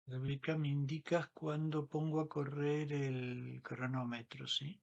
Rebeca, me indicas cuándo pongo a correr el cronómetro, ¿sí?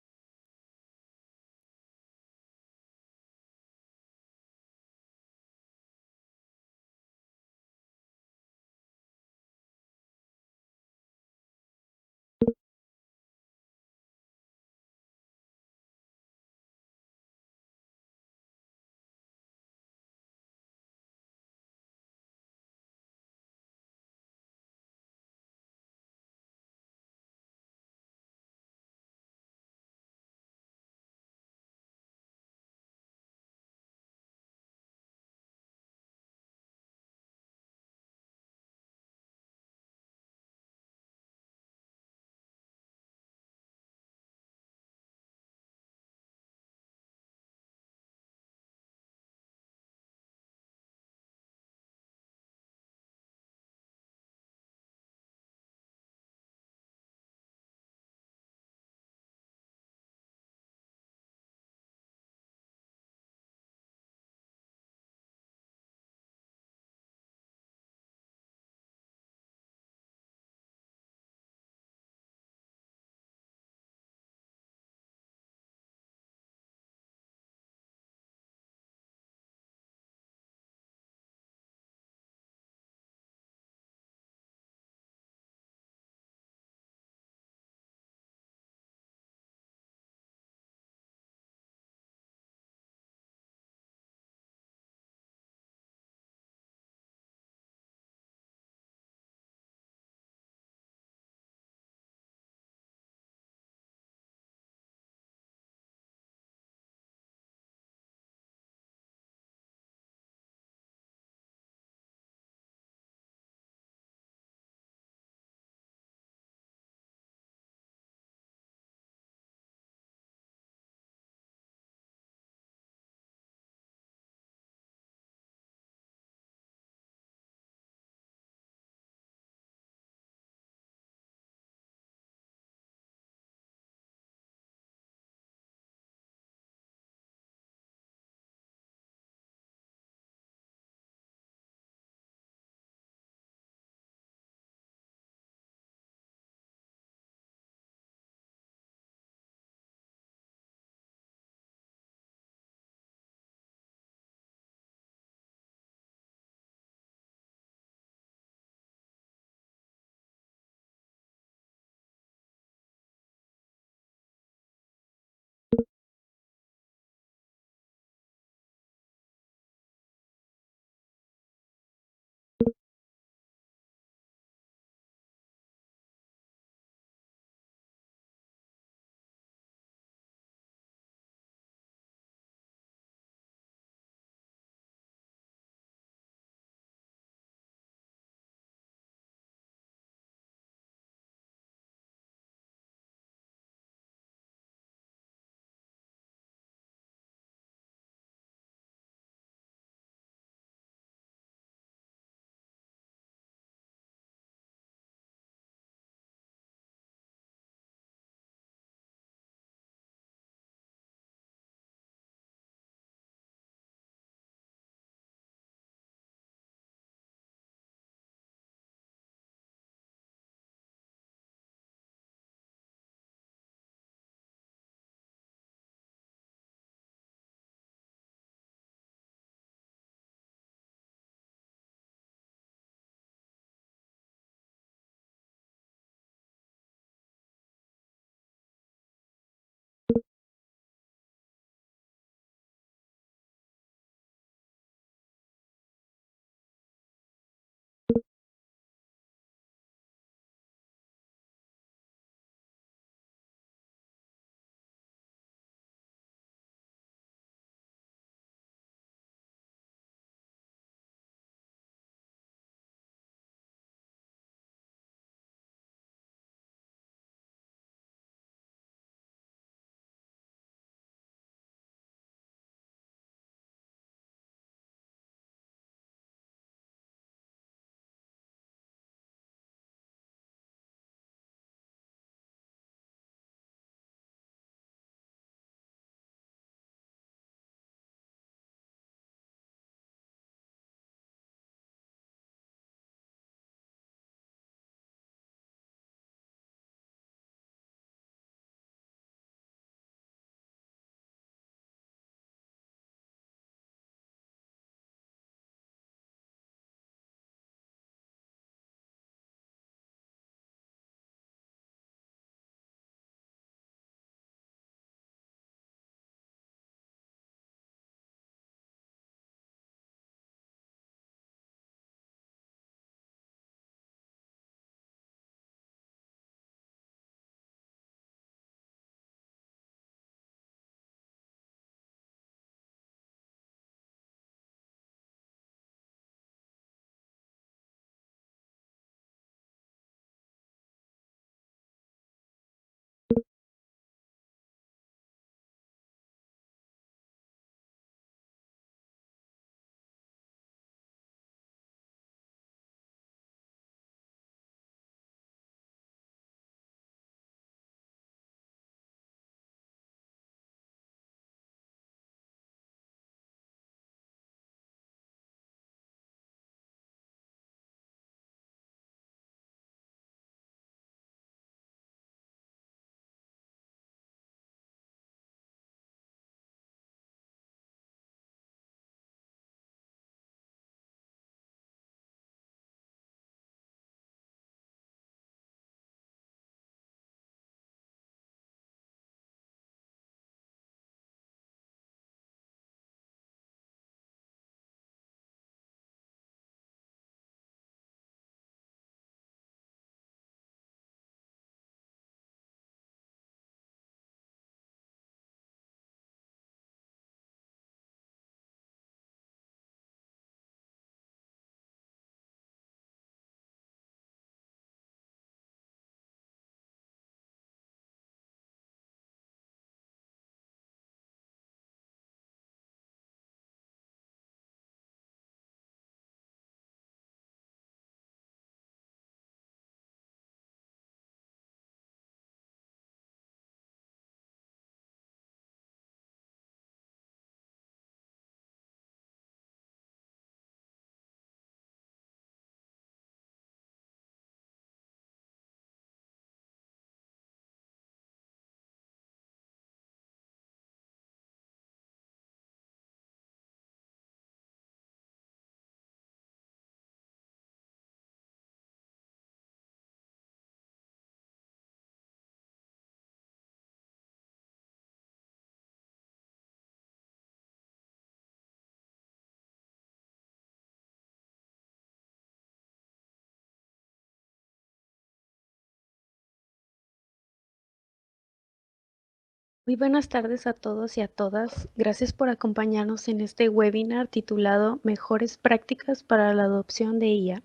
Muy buenas tardes a todos y a todas. Gracias por acompañarnos en este webinar titulado Mejores prácticas para la adopción de IA,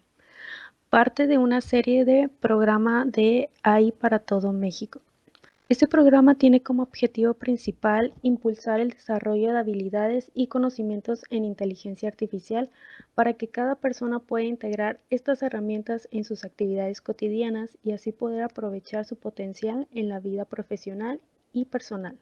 parte de una serie de programa de AI para todo México. Este programa tiene como objetivo principal impulsar el desarrollo de habilidades y conocimientos en inteligencia artificial para que cada persona pueda integrar estas herramientas en sus actividades cotidianas y así poder aprovechar su potencial en la vida profesional y personal.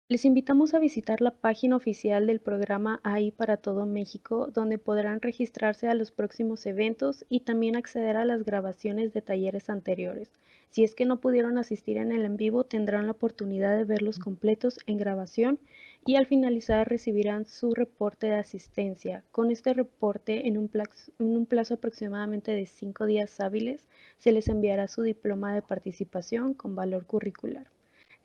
Les invitamos a visitar la página oficial del programa AI para todo México, donde podrán registrarse a los próximos eventos y también acceder a las grabaciones de talleres anteriores. Si es que no pudieron asistir en el en vivo, tendrán la oportunidad de verlos completos en grabación y al finalizar recibirán su reporte de asistencia. Con este reporte, en un plazo aproximadamente de 5 días hábiles, se les enviará su diploma de participación con valor curricular.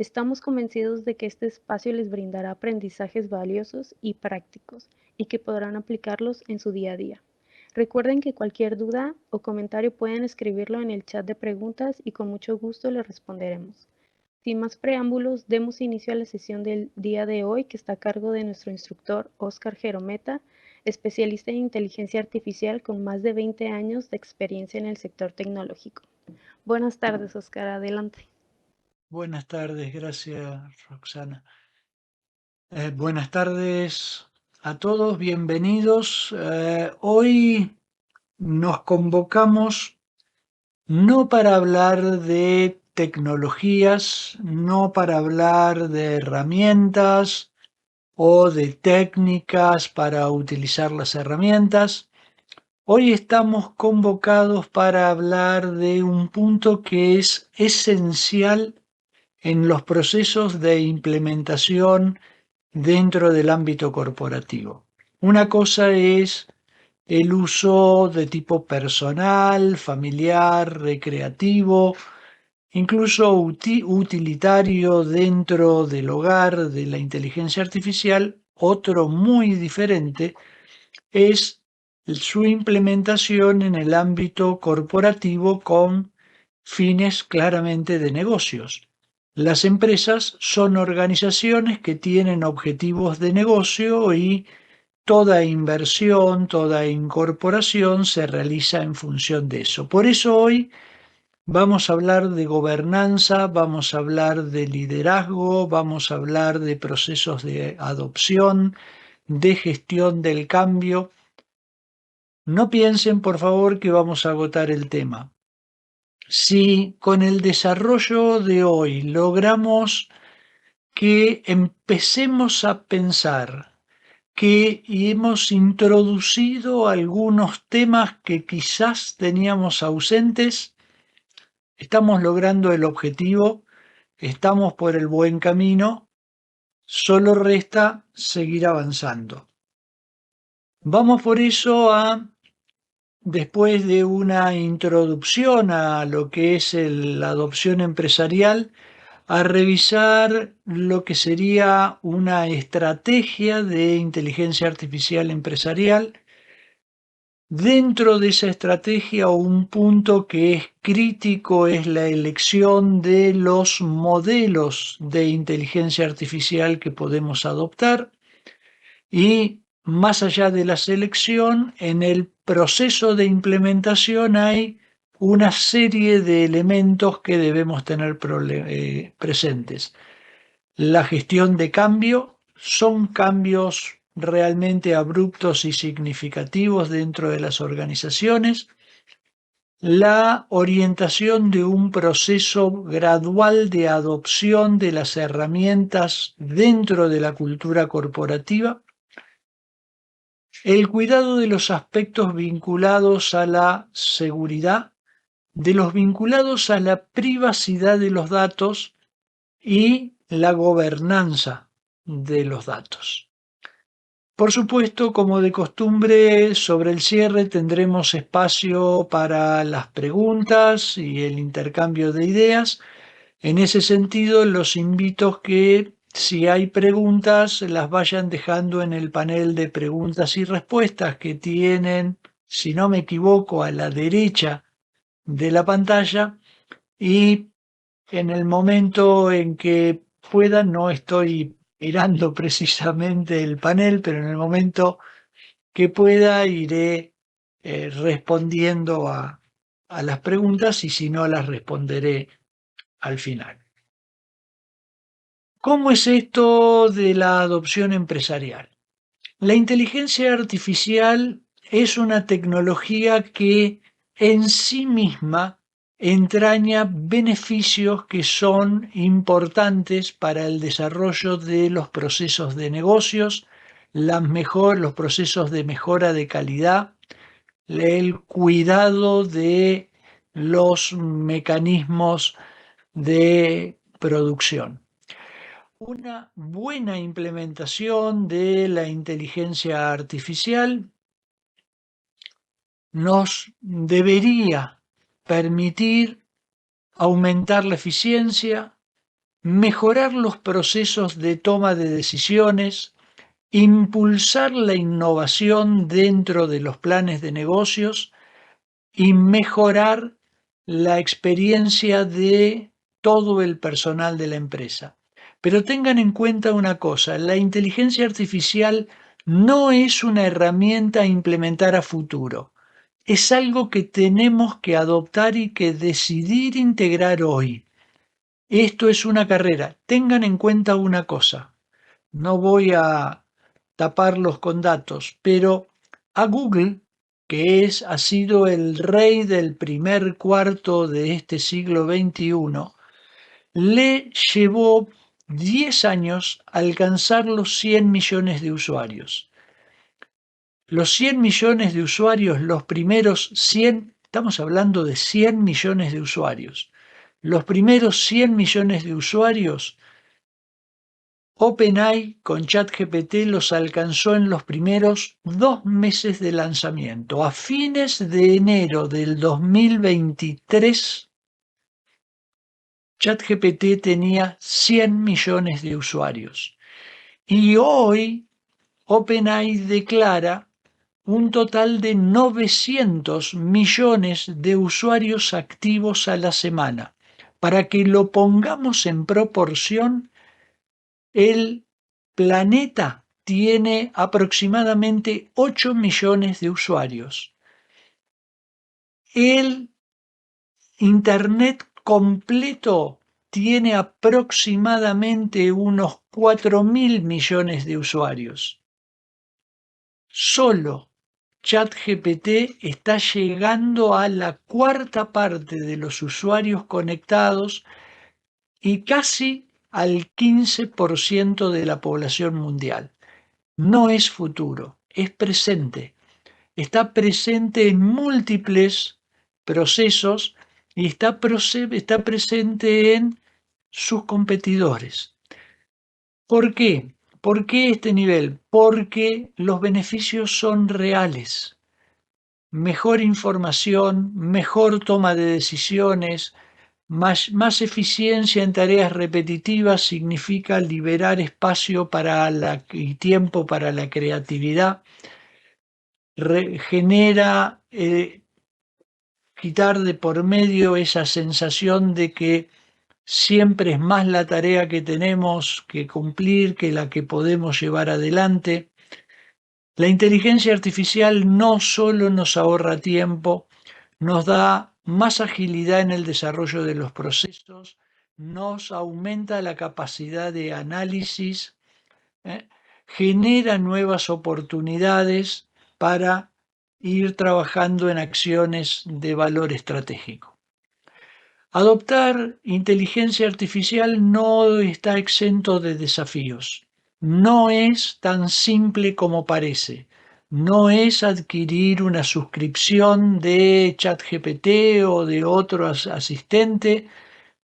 Estamos convencidos de que este espacio les brindará aprendizajes valiosos y prácticos y que podrán aplicarlos en su día a día. Recuerden que cualquier duda o comentario pueden escribirlo en el chat de preguntas y con mucho gusto les responderemos. Sin más preámbulos, demos inicio a la sesión del día de hoy que está a cargo de nuestro instructor Óscar Jerometa, especialista en inteligencia artificial con más de 20 años de experiencia en el sector tecnológico. Buenas tardes, Óscar, adelante. Buenas tardes, gracias Roxana. Buenas tardes a todos, bienvenidos. Hoy nos convocamos no para hablar de tecnologías, no para hablar de herramientas o de técnicas para utilizar las herramientas. Hoy estamos convocados para hablar de un punto que es esencial en los procesos de implementación dentro del ámbito corporativo. Una cosa es el uso de tipo personal, familiar, recreativo, incluso utilitario dentro del hogar de la inteligencia artificial. Otro muy diferente es su implementación en el ámbito corporativo con fines claramente de negocios. Las empresas son organizaciones que tienen objetivos de negocio y toda inversión, toda incorporación se realiza en función de eso. Por eso hoy vamos a hablar de gobernanza, vamos a hablar de liderazgo, vamos a hablar de procesos de adopción, de gestión del cambio. No piensen, por favor, que vamos a agotar el tema. Si con el desarrollo de hoy logramos que empecemos a pensar que hemos introducido algunos temas que quizás teníamos ausentes, estamos logrando el objetivo, estamos por el buen camino, solo resta seguir avanzando. Vamos por eso a, después de una introducción a lo que es la adopción empresarial, a revisar lo que sería una estrategia de inteligencia artificial empresarial. Dentro de esa estrategia, un punto que es crítico es la elección de los modelos de inteligencia artificial que podemos adoptar y más allá de la selección, en el proceso de implementación hay una serie de elementos que debemos tener presentes. La gestión de cambio, son cambios realmente abruptos y significativos dentro de las organizaciones. La orientación de un proceso gradual de adopción de las herramientas dentro de la cultura corporativa. El cuidado de los aspectos vinculados a la seguridad, de los vinculados a la privacidad de los datos y la gobernanza de los datos. Por supuesto, como de costumbre, sobre el cierre tendremos espacio para las preguntas y el intercambio de ideas. En ese sentido, los invito a que si hay preguntas, las vayan dejando en el panel de preguntas y respuestas que tienen, si no me equivoco, a la derecha de la pantalla, y en el momento en que pueda, no estoy mirando precisamente el panel, pero en el momento que pueda iré respondiendo a las preguntas y si no las responderé al final. ¿Cómo es esto de la adopción empresarial? La inteligencia artificial es una tecnología que en sí misma entraña beneficios que son importantes para el desarrollo de los procesos de negocios, los procesos de mejora de calidad, el cuidado de los mecanismos de producción. Una buena implementación de la inteligencia artificial nos debería permitir aumentar la eficiencia, mejorar los procesos de toma de decisiones, impulsar la innovación dentro de los planes de negocios y mejorar la experiencia de todo el personal de la empresa. Pero tengan en cuenta una cosa, la inteligencia artificial no es una herramienta a implementar a futuro, es algo que tenemos que adoptar y que decidir integrar hoy. Esto es una carrera. Tengan en cuenta una cosa, no voy a taparlos con datos, pero a Google, ha sido el rey del primer cuarto de este siglo XXI, le llevó 10 años alcanzar los 100 millones de usuarios. Los 100 millones de usuarios, los primeros 100, estamos hablando de 100 millones de usuarios. Los primeros 100 millones de usuarios, OpenAI con ChatGPT los alcanzó en los primeros 2 meses de lanzamiento. A fines de enero del 2023, ChatGPT tenía 100 millones de usuarios. Y hoy OpenAI declara un total de 900 millones de usuarios activos a la semana. Para que lo pongamos en proporción, el planeta tiene aproximadamente 8 millones de usuarios. El Internet completo tiene aproximadamente unos 4.000 millones de usuarios. Solo ChatGPT está llegando a la cuarta parte de los usuarios conectados y casi al 15% de la población mundial. No es futuro, es presente. Está presente en múltiples procesos y está presente en sus competidores. ¿Por qué? ¿Por qué este nivel? Porque los beneficios son reales. Mejor información, mejor toma de decisiones, más eficiencia en tareas repetitivas significa liberar espacio y tiempo para la creatividad, genera quitar de por medio esa sensación de que siempre es más la tarea que tenemos que cumplir que la que podemos llevar adelante. La inteligencia artificial no solo nos ahorra tiempo, nos da más agilidad en el desarrollo de los procesos, nos aumenta la capacidad de análisis, genera nuevas oportunidades para ir trabajando en acciones de valor estratégico. Adoptar inteligencia artificial no está exento de desafíos. No es tan simple como parece. No es adquirir una suscripción de ChatGPT o de otro asistente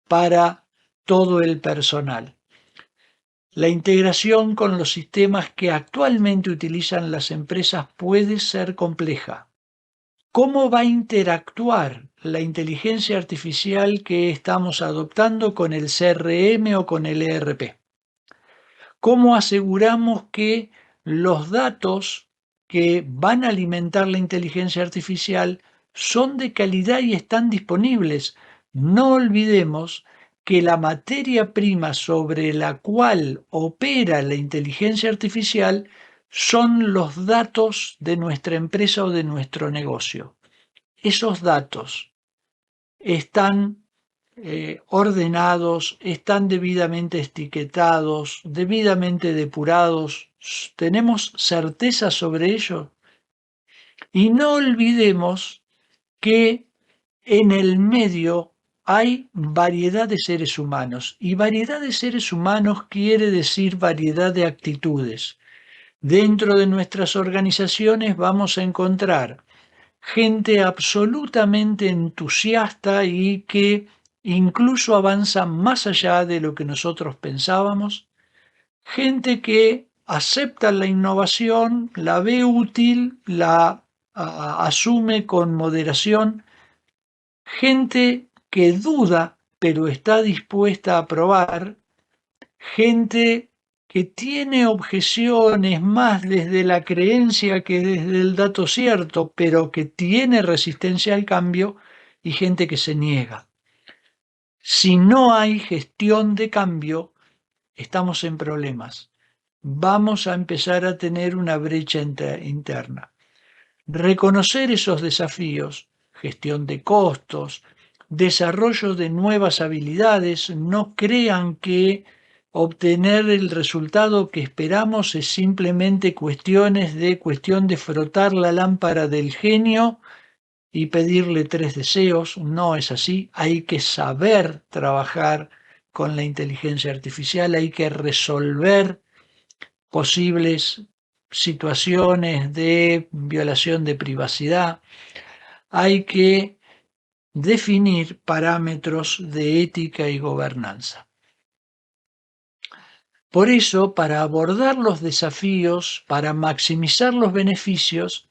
para todo el personal. La integración con los sistemas que actualmente utilizan las empresas puede ser compleja. ¿Cómo va a interactuar la inteligencia artificial que estamos adoptando con el CRM o con el ERP? ¿Cómo aseguramos que los datos que van a alimentar la inteligencia artificial son de calidad y están disponibles? No olvidemos que la materia prima sobre la cual opera la inteligencia artificial son los datos de nuestra empresa o de nuestro negocio. Esos datos están ordenados, están debidamente etiquetados, debidamente depurados. ¿Tenemos certeza sobre ello? Y no olvidemos que en el medio hay variedad de seres humanos, y variedad de seres humanos quiere decir variedad de actitudes. Dentro de nuestras organizaciones vamos a encontrar gente absolutamente entusiasta y que incluso avanza más allá de lo que nosotros pensábamos, gente que acepta la innovación, la ve útil, la asume con moderación, gente que duda pero está dispuesta a probar, gente que tiene objeciones más desde la creencia que desde el dato cierto, pero que tiene resistencia al cambio, y gente que se niega. Si no hay gestión de cambio, estamos en problemas. Vamos a empezar a tener una brecha interna. Reconocer esos desafíos, gestión de costos, desarrollo de nuevas habilidades, no crean que obtener el resultado que esperamos es simplemente cuestión de frotar la lámpara del genio y pedirle 3 deseos. No es así. Hay que saber trabajar con la inteligencia artificial, hay que resolver posibles situaciones de violación de privacidad, hay que definir parámetros de ética y gobernanza. Por eso, para abordar los desafíos, para maximizar los beneficios,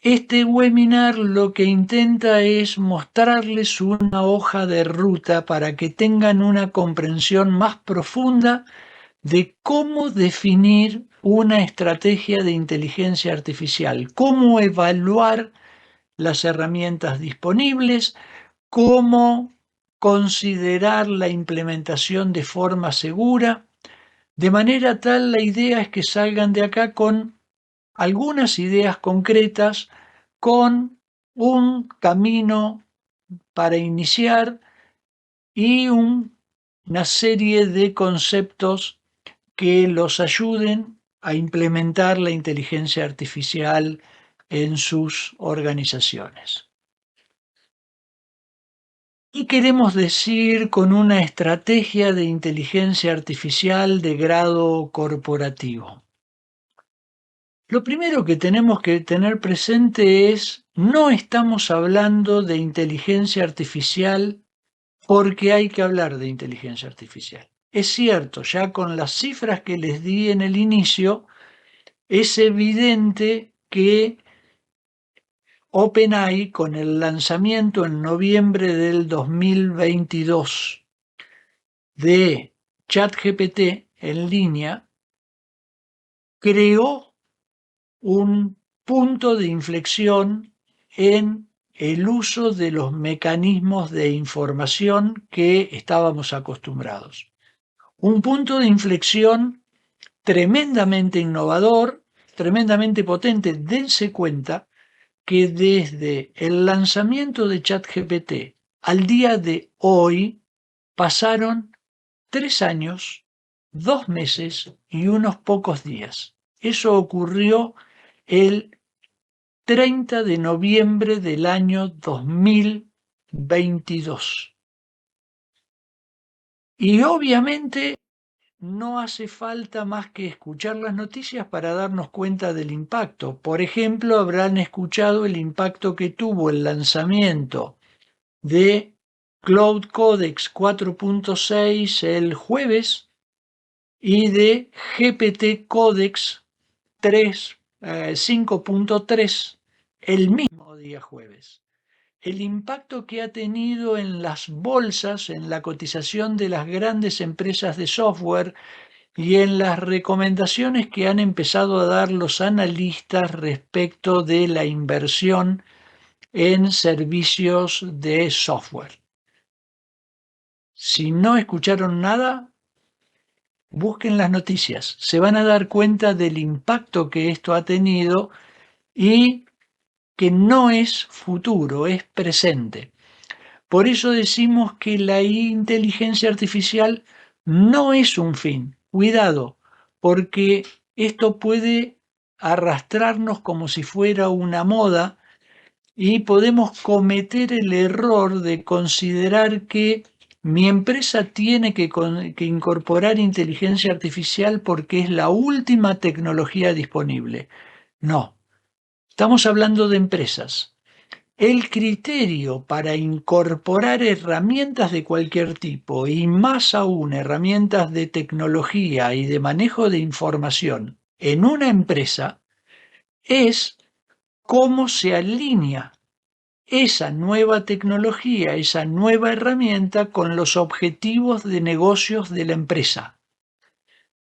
este webinar lo que intenta es mostrarles una hoja de ruta para que tengan una comprensión más profunda de cómo definir una estrategia de inteligencia artificial, cómo evaluar las herramientas disponibles, cómo considerar la implementación de forma segura. De manera tal, la idea es que salgan de acá con algunas ideas concretas, con un camino para iniciar y una serie de conceptos que los ayuden a implementar la inteligencia artificial en sus organizaciones. ¿Qué queremos decir con una estrategia de inteligencia artificial de grado corporativo? Lo primero que tenemos que tener presente es, no estamos hablando de inteligencia artificial porque hay que hablar de inteligencia artificial. Es cierto, ya con las cifras que les di en el inicio, es evidente que OpenAI, con el lanzamiento en noviembre del 2022 de ChatGPT en línea, creó un punto de inflexión en el uso de los mecanismos de información que estábamos acostumbrados. Un punto de inflexión tremendamente innovador, tremendamente potente. Dense cuenta que desde el lanzamiento de ChatGPT al día de hoy pasaron 3 años, 2 meses y unos pocos días. Eso ocurrió el 30 de noviembre del año 2022. Y obviamente no hace falta más que escuchar las noticias para darnos cuenta del impacto. Por ejemplo, habrán escuchado el impacto que tuvo el lanzamiento de Cloud Codex 4.6 el jueves y de GPT Codex 5.3 el mismo día jueves. El impacto que ha tenido en las bolsas, en la cotización de las grandes empresas de software y en las recomendaciones que han empezado a dar los analistas respecto de la inversión en servicios de software. Si no escucharon nada, busquen las noticias. Se van a dar cuenta del impacto que esto ha tenido y que no es futuro, es presente. Por eso decimos que la inteligencia artificial no es un fin. Cuidado, porque esto puede arrastrarnos como si fuera una moda y podemos cometer el error de considerar que mi empresa tiene que incorporar inteligencia artificial porque es la última tecnología disponible. No, estamos hablando de empresas. El criterio para incorporar herramientas de cualquier tipo y más aún herramientas de tecnología y de manejo de información en una empresa es cómo se alinea esa nueva tecnología, esa nueva herramienta con los objetivos de negocios de la empresa.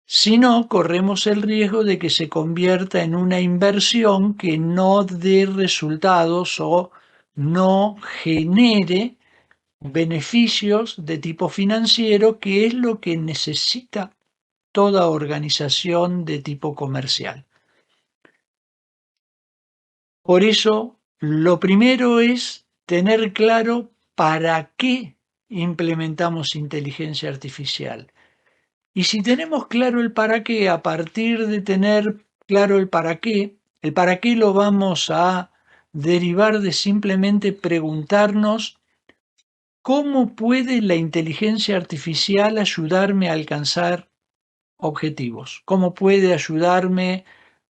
Si no, corremos el riesgo de que se convierta en una inversión que no dé resultados o no genere beneficios de tipo financiero, que es lo que necesita toda organización de tipo comercial. Por eso, lo primero es tener claro para qué implementamos inteligencia artificial. Y si tenemos claro el para qué, a partir de tener claro el para qué lo vamos a derivar de simplemente preguntarnos cómo puede la inteligencia artificial ayudarme a alcanzar objetivos, cómo puede ayudarme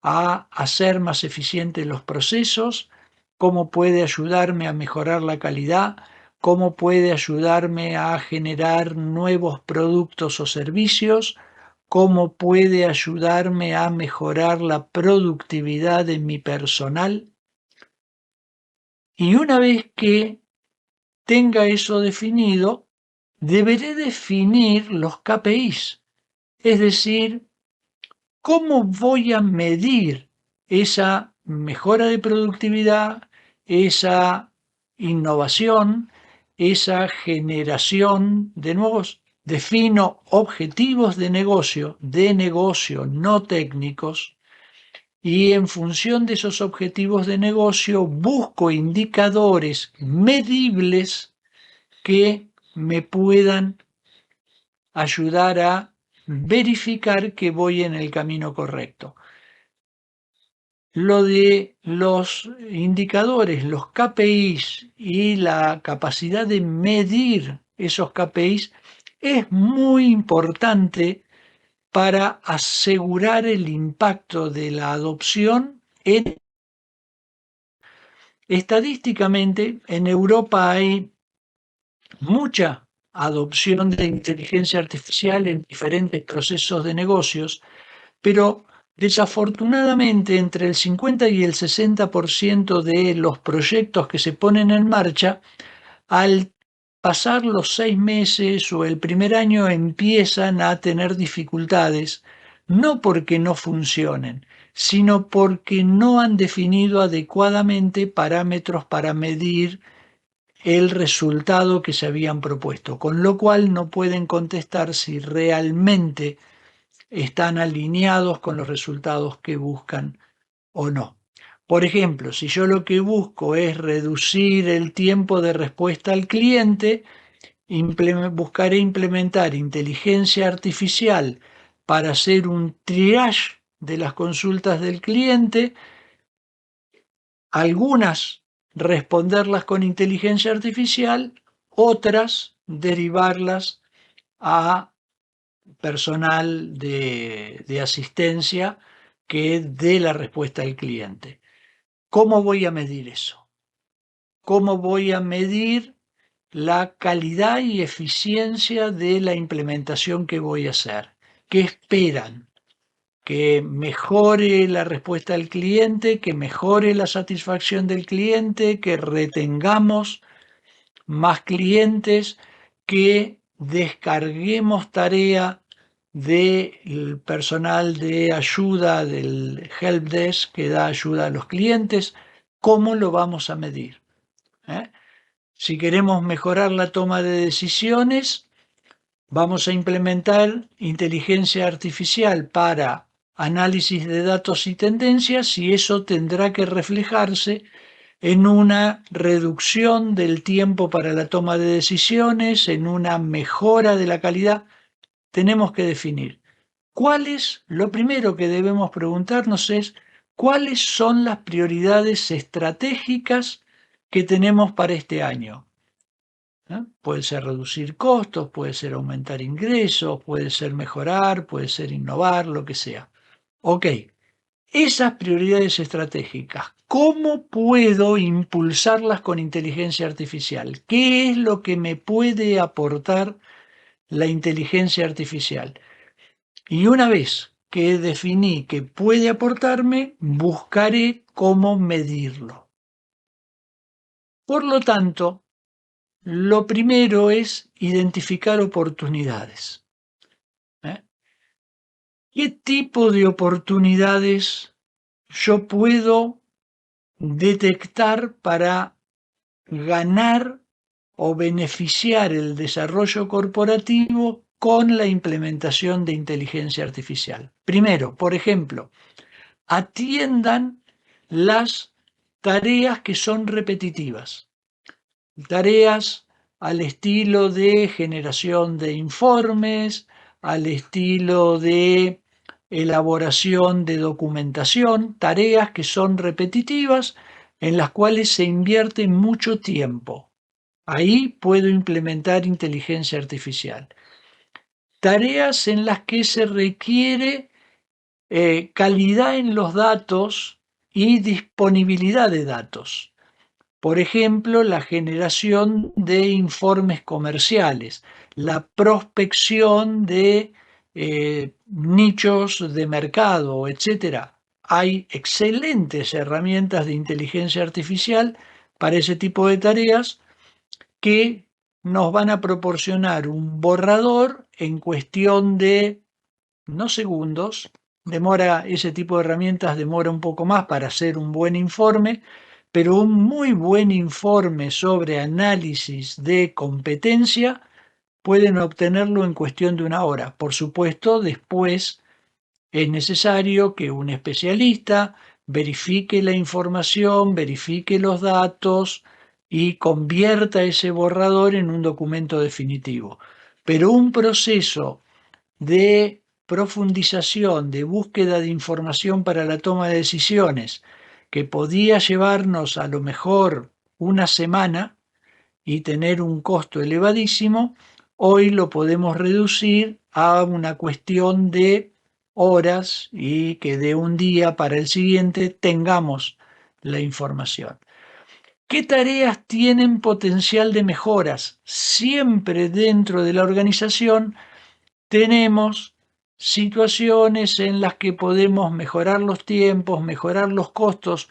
a hacer más eficientes los procesos, cómo puede ayudarme a mejorar la calidad, cómo puede ayudarme a generar nuevos productos o servicios, cómo puede ayudarme a mejorar la productividad de mi personal. Y una vez que tenga eso definido, deberé definir los KPIs, es decir, ¿cómo voy a medir esa mejora de productividad, esa innovación, esa generación de nuevos? Defino objetivos de negocio no técnicos, y en función de esos objetivos de negocio busco indicadores medibles que me puedan ayudar a verificar que voy en el camino correcto. Lo de los indicadores, los KPIs y la capacidad de medir esos KPIs es muy importante para asegurar el impacto de la adopción. Estadísticamente, en Europa hay mucha adopción de inteligencia artificial en diferentes procesos de negocios, pero desafortunadamente entre el 50 y el 60% de los proyectos que se ponen en marcha, al pasar los 6 meses o el primer año empiezan a tener dificultades, no porque no funcionen, sino porque no han definido adecuadamente parámetros para medir el resultado que se habían propuesto, con lo cual no pueden contestar si realmente están alineados con los resultados que buscan o no. Por ejemplo, si yo lo que busco es reducir el tiempo de respuesta al cliente, buscaré implementar inteligencia artificial para hacer un triage de las consultas del cliente, algunas responderlas con inteligencia artificial, otras derivarlas a personal de asistencia que dé la respuesta al cliente. ¿Cómo voy a medir eso? ¿Cómo voy a medir la calidad y eficiencia de la implementación que voy a hacer? ¿Qué esperan? Que mejore la respuesta al cliente, que mejore la satisfacción del cliente, que retengamos más clientes, que descarguemos tarea del personal de ayuda del helpdesk que da ayuda a los clientes. ¿Cómo lo vamos a medir? ¿Eh? Si queremos mejorar la toma de decisiones, Vamos a implementar inteligencia artificial para análisis de datos y tendencias y eso tendrá que reflejarse en una reducción del tiempo para la toma de decisiones, en una mejora de la calidad. Tenemos que definir lo primero que debemos preguntarnos es cuáles son las prioridades estratégicas que tenemos para este año. Puede ser reducir costos, puede ser aumentar ingresos, puede ser mejorar, puede ser innovar, lo que sea. Ok, esas prioridades estratégicas, ¿cómo puedo impulsarlas con inteligencia artificial? ¿Qué es lo que me puede aportar la inteligencia artificial? Y una vez que definí que puede aportarme, buscaré cómo medirlo. Por lo tanto, lo primero es identificar oportunidades. ¿Qué tipo de oportunidades yo puedo detectar para ganar o beneficiar el desarrollo corporativo con la implementación de inteligencia artificial? Primero, por ejemplo, atiendan las tareas que son repetitivas, tareas al estilo de generación de informes, al estilo de elaboración de documentación, tareas que son repetitivas en las cuales se invierte mucho tiempo. Ahí puedo implementar inteligencia artificial. Tareas en las que se requiere calidad en los datos y disponibilidad de datos. Por ejemplo, la generación de informes comerciales, la prospección de nichos de mercado, etcétera. Hay excelentes herramientas de inteligencia artificial para ese tipo de tareas que nos van a proporcionar un borrador en cuestión de no segundos. Ese tipo de herramientas demora un poco más para hacer un buen informe, pero un muy buen informe sobre análisis de competencia pueden obtenerlo en cuestión de una hora. Por supuesto, después es necesario que un especialista verifique la información, verifique los datos y convierta ese borrador en un documento definitivo. Pero un proceso de profundización, de búsqueda de información para la toma de decisiones, que podía llevarnos a lo mejor una semana y tener un costo elevadísimo, hoy lo podemos reducir a una cuestión de horas y que de un día para el siguiente tengamos la información. ¿Qué tareas tienen potencial de mejoras? Siempre dentro de la organización tenemos situaciones en las que podemos mejorar los tiempos, mejorar los costos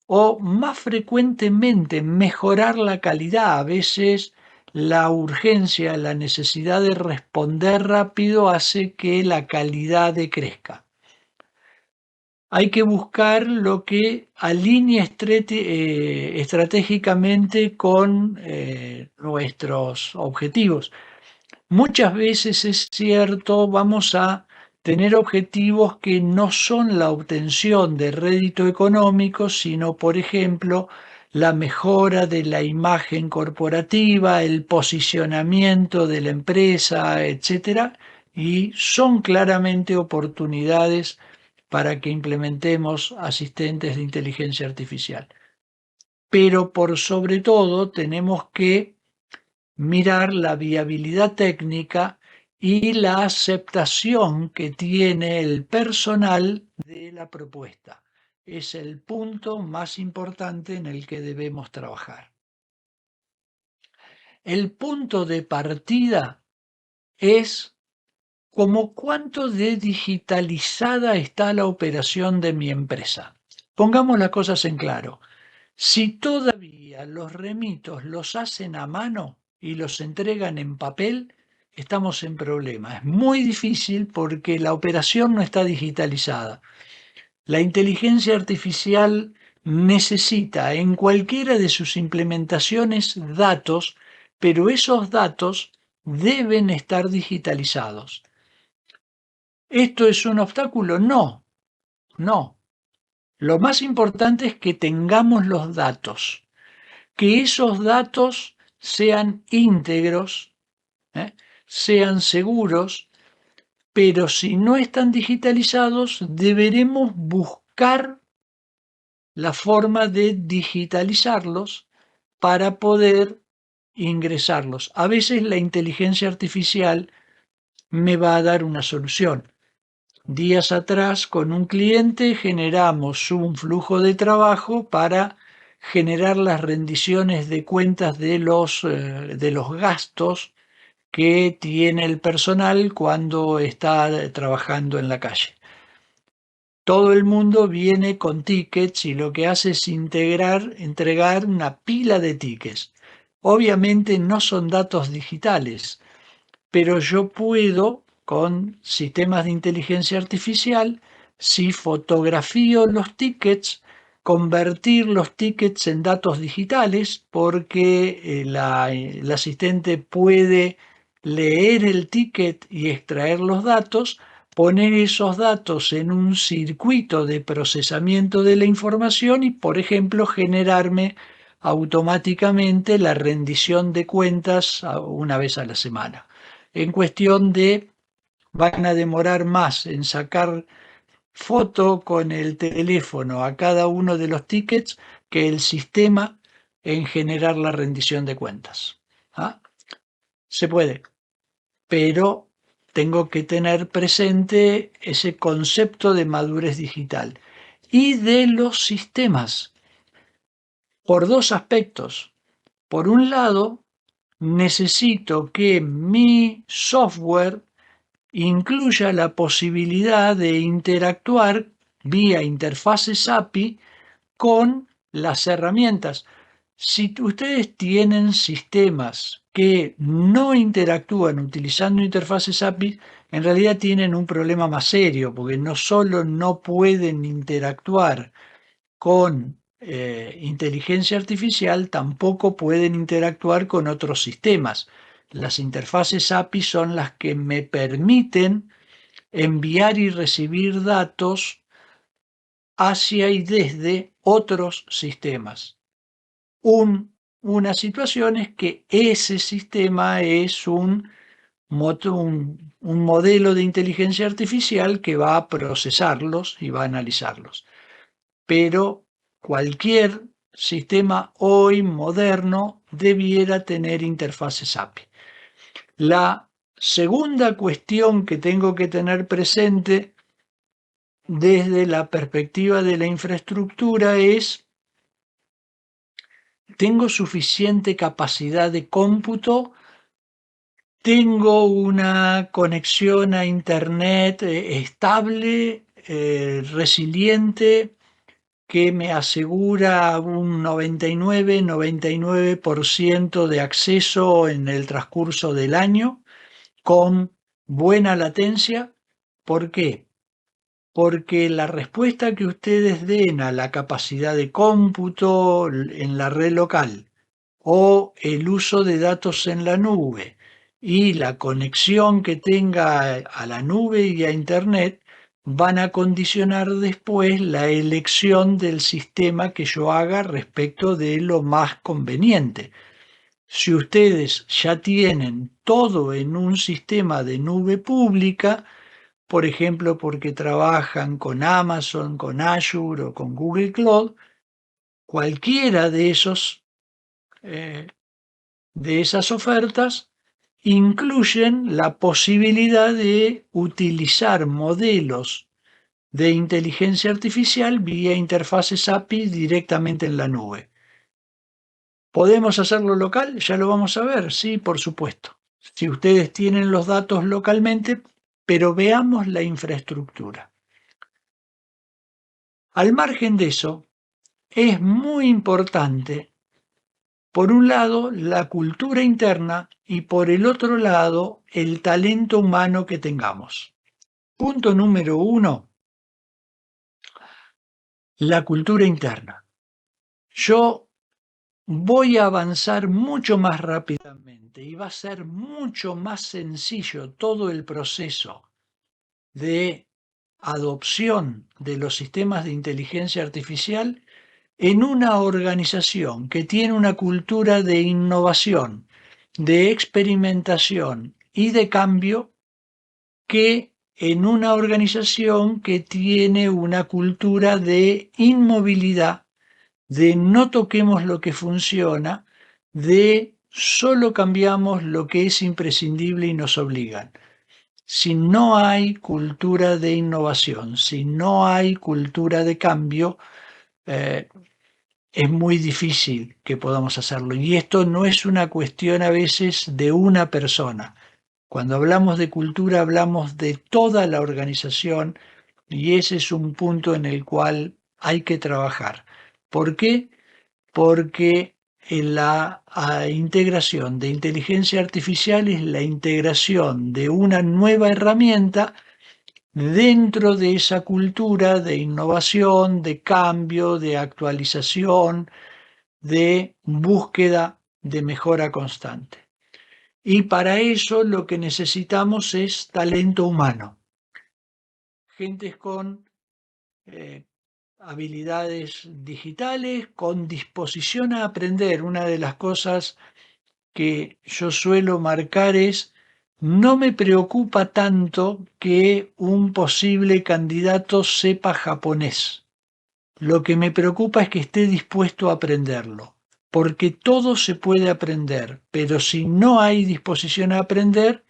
o más frecuentemente mejorar la calidad. A veces la urgencia, la necesidad de responder rápido hace que la calidad decrezca. Hay que buscar lo que alinee estratégicamente con nuestros objetivos. Muchas veces es cierto, vamos a tener objetivos que no son la obtención de rédito económico, sino, por ejemplo, la mejora de la imagen corporativa, el posicionamiento de la empresa, etcétera, y son claramente oportunidades para que implementemos asistentes de inteligencia artificial. Pero por sobre todo tenemos que mirar la viabilidad técnica y la aceptación que tiene el personal de la propuesta. Es el punto más importante en el que debemos trabajar. El punto de partida es como cuánto de digitalizada está la operación de mi empresa. Pongamos las cosas en claro. Si todavía los remitos los hacen a mano y los entregan en papel, estamos en problema. Es muy difícil porque la operación no está digitalizada. La inteligencia artificial necesita en cualquiera de sus implementaciones datos, pero esos datos deben estar digitalizados. ¿Esto es un obstáculo? No, no. Lo más importante es que tengamos los datos, que esos datos sean íntegros, ¿eh? Sean seguros, pero si no están digitalizados, deberemos buscar la forma de digitalizarlos para poder ingresarlos. A veces la inteligencia artificial me va a dar una solución. Días atrás, con un cliente, generamos un flujo de trabajo para generar las rendiciones de cuentas de los gastos que tiene el personal cuando está trabajando en la calle. Todo el mundo viene con tickets y lo que hace es entregar una pila de tickets. Obviamente no son datos digitales, pero yo puedo, con sistemas de inteligencia artificial, si fotografío los tickets, convertir los tickets en datos digitales, porque el asistente puede leer el ticket y extraer los datos, poner esos datos en un circuito de procesamiento de la información y, por ejemplo, generarme automáticamente la rendición de cuentas una vez a la semana. En cuestión de, van a demorar más en sacar foto con el teléfono a cada uno de los tickets que el sistema en generar la rendición de cuentas. ¿Ah? Se puede, pero tengo que tener presente ese concepto de madurez digital y de los sistemas por dos aspectos. Por un lado, necesito que mi software incluya la posibilidad de interactuar vía interfaces API con las herramientas. Si ustedes tienen sistemas que no interactúan utilizando interfaces API, en realidad tienen un problema más serio, porque no solo no pueden interactuar con inteligencia artificial, tampoco pueden interactuar con otros sistemas. Las interfaces API son las que me permiten enviar y recibir datos hacia y desde otros sistemas. Una situación es que ese sistema es un modelo de inteligencia artificial que va a procesarlos y va a analizarlos. Pero cualquier sistema hoy moderno debiera tener interfaces API. La segunda cuestión que tengo que tener presente desde la perspectiva de la infraestructura es, ¿tengo suficiente capacidad de cómputo? ¿Tengo una conexión a Internet estable, resiliente, que me asegura un 99% de acceso en el transcurso del año con buena latencia? ¿Por qué? Porque la respuesta que ustedes den a la capacidad de cómputo en la red local o el uso de datos en la nube y la conexión que tenga a la nube y a Internet van a condicionar después la elección del sistema que yo haga respecto de lo más conveniente. Si ustedes ya tienen todo en un sistema de nube pública, por ejemplo, porque trabajan con Amazon, con Azure o con Google Cloud, cualquiera de esas ofertas incluyen la posibilidad de utilizar modelos de inteligencia artificial vía interfaces API directamente en la nube. ¿Podemos hacerlo local? Ya lo vamos a ver, sí, por supuesto. Si ustedes tienen los datos localmente, pero veamos la infraestructura. Al margen de eso, es muy importante, por un lado, la cultura interna y por el otro lado, el talento humano que tengamos. Punto número 1, la cultura interna. Yo voy a avanzar mucho más rápidamente y va a ser mucho más sencillo todo el proceso de adopción de los sistemas de inteligencia artificial en una organización que tiene una cultura de innovación, de experimentación y de cambio que en una organización que tiene una cultura de inmovilidad, de no toquemos lo que funciona, de solo cambiamos lo que es imprescindible y nos obligan. Si no hay cultura de innovación, si no hay cultura de cambio, eh, es muy difícil que podamos hacerlo. Y esto no es una cuestión a veces de una persona. Cuando hablamos de cultura hablamos de toda la organización y ese es un punto en el cual hay que trabajar. ¿Por qué? Porque en la integración de inteligencia artificial es la integración de una nueva herramienta dentro de esa cultura de innovación, de cambio, de actualización, de búsqueda de mejora constante. Y para eso lo que necesitamos es talento humano, gentes con habilidades digitales, con disposición a aprender. Una de las cosas que yo suelo marcar es, no me preocupa tanto que un posible candidato sepa japonés. Lo que me preocupa es que esté dispuesto a aprenderlo, porque todo se puede aprender, pero si no hay disposición a aprender,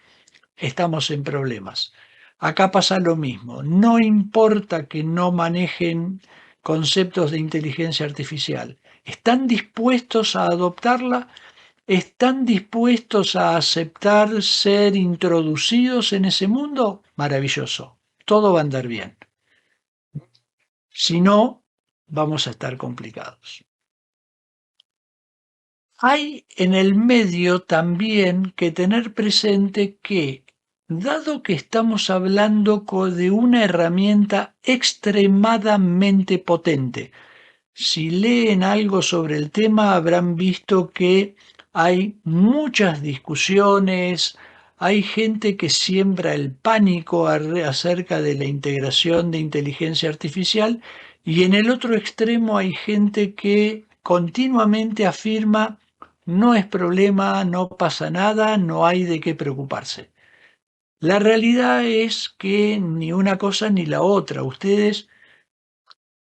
estamos en problemas. Acá pasa lo mismo, no importa que no manejen conceptos de inteligencia artificial, ¿están dispuestos a adoptarla? ¿Están dispuestos a aceptar ser introducidos en ese mundo? Maravilloso, todo va a andar bien. Si no, vamos a estar complicados. Hay en el medio también que tener presente que, dado que estamos hablando de una herramienta extremadamente potente, si leen algo sobre el tema habrán visto que hay muchas discusiones, hay gente que siembra el pánico acerca de la integración de inteligencia artificial y en el otro extremo hay gente que continuamente afirma no es problema, no pasa nada, no hay de qué preocuparse. La realidad es que ni una cosa ni la otra. Ustedes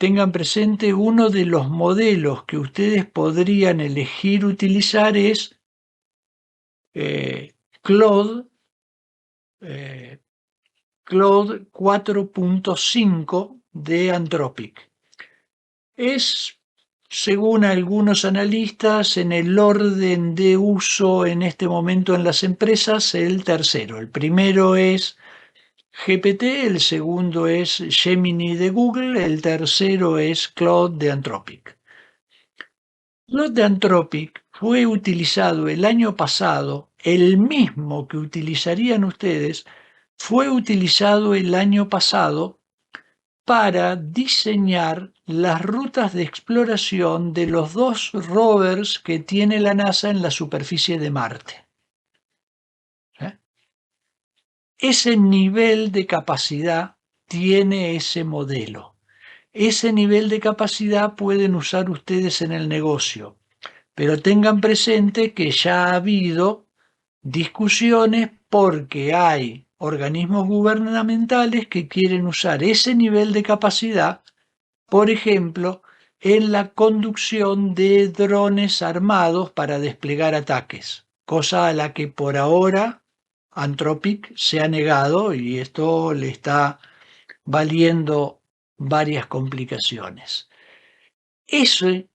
tengan presente uno de los modelos que ustedes podrían elegir utilizar es Claude, Claude 4.5 de Anthropic. Es, según algunos analistas, en el orden de uso en este momento en las empresas, el tercero. El primero es GPT, el segundo es Gemini de Google, el tercero es Claude de Anthropic. Claude de Anthropic fue utilizado el año pasado, el mismo que utilizarían ustedes, fue utilizado el año pasado para diseñar las rutas de exploración de los dos rovers que tiene la NASA en la superficie de Marte. Ese nivel de capacidad tiene ese modelo. Ese nivel de capacidad pueden usar ustedes en el negocio, pero tengan presente que ya ha habido discusiones porque hay organismos gubernamentales que quieren usar ese nivel de capacidad, por ejemplo, en la conducción de drones armados para desplegar ataques, cosa a la que por ahora Anthropic se ha negado y esto le está valiendo varias complicaciones. Ese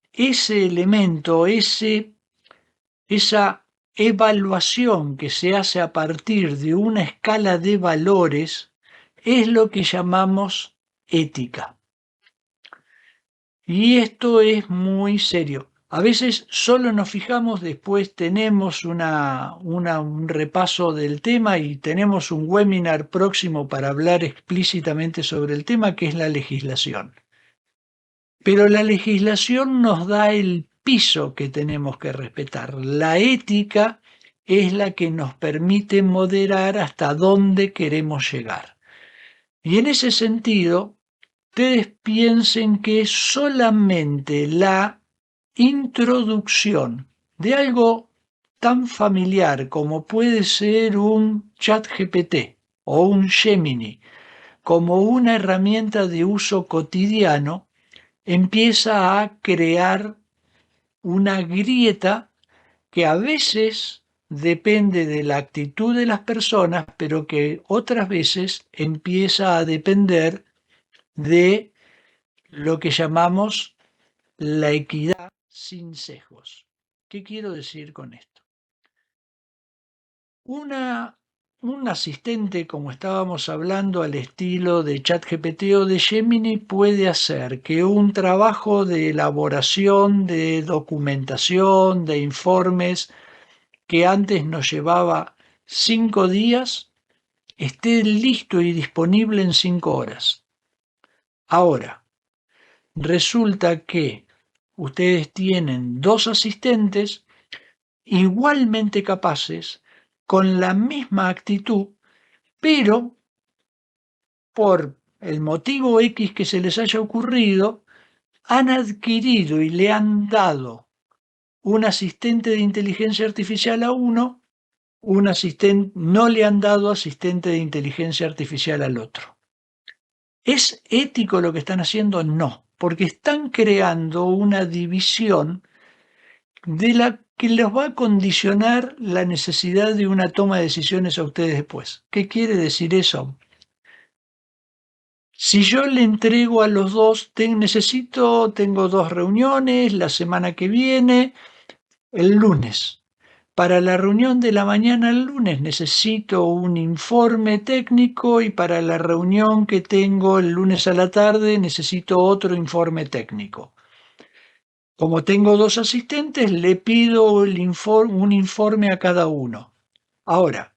elemento, esa evaluación que se hace a partir de una escala de valores es lo que llamamos ética. Y esto es muy serio. A veces solo nos fijamos, después tenemos un repaso del tema y tenemos un webinar próximo para hablar explícitamente sobre el tema que es la legislación. Pero la legislación nos da el piso que tenemos que respetar. La ética es la que nos permite moderar hasta dónde queremos llegar. Y en ese sentido, ustedes piensen que solamente la introducción de algo tan familiar como puede ser un chat GPT o un Gemini, como una herramienta de uso cotidiano, empieza a crear una grieta que a veces depende de la actitud de las personas, pero que otras veces empieza a depender de lo que llamamos la equidad sin sesgos. ¿Qué quiero decir con esto? Un asistente, como estábamos hablando, al estilo de ChatGPT o de Gemini, puede hacer que un trabajo de elaboración, de documentación, de informes, que antes nos llevaba 5 días, esté listo y disponible en 5 horas. Ahora, resulta que ustedes tienen 2 asistentes igualmente capaces, con la misma actitud, pero por el motivo X que se les haya ocurrido, han adquirido y le han dado un asistente de inteligencia artificial a uno, un asistente, no le han dado asistente de inteligencia artificial al otro. ¿Es ético lo que están haciendo? No, porque están creando una división de la que les va a condicionar la necesidad de una toma de decisiones a ustedes después. ¿Qué quiere decir eso? Si yo le entrego a los dos, tengo 2 reuniones la semana que viene, el lunes. Para la reunión de la mañana el lunes necesito un informe técnico y para la reunión que tengo el lunes a la tarde necesito otro informe técnico. Como tengo 2 asistentes, le pido un informe a cada uno. Ahora,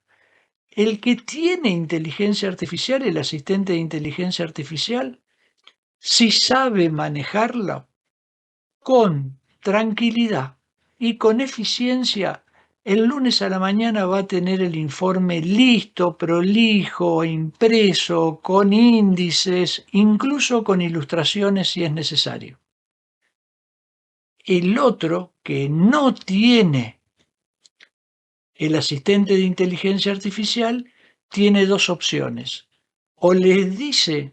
el que tiene inteligencia artificial, el asistente de inteligencia artificial, si sabe manejarla con tranquilidad y con eficiencia, el lunes a la mañana va a tener el informe listo, prolijo, impreso, con índices, incluso con ilustraciones si es necesario. El otro que no tiene el asistente de inteligencia artificial tiene 2 opciones. O les dice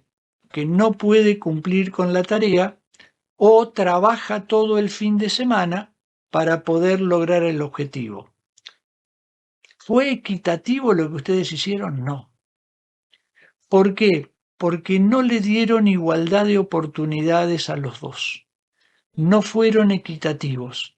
que no puede cumplir con la tarea o trabaja todo el fin de semana para poder lograr el objetivo. ¿Fue equitativo lo que ustedes hicieron? No. ¿Por qué? Porque no le dieron igualdad de oportunidades a los dos. No fueron equitativos.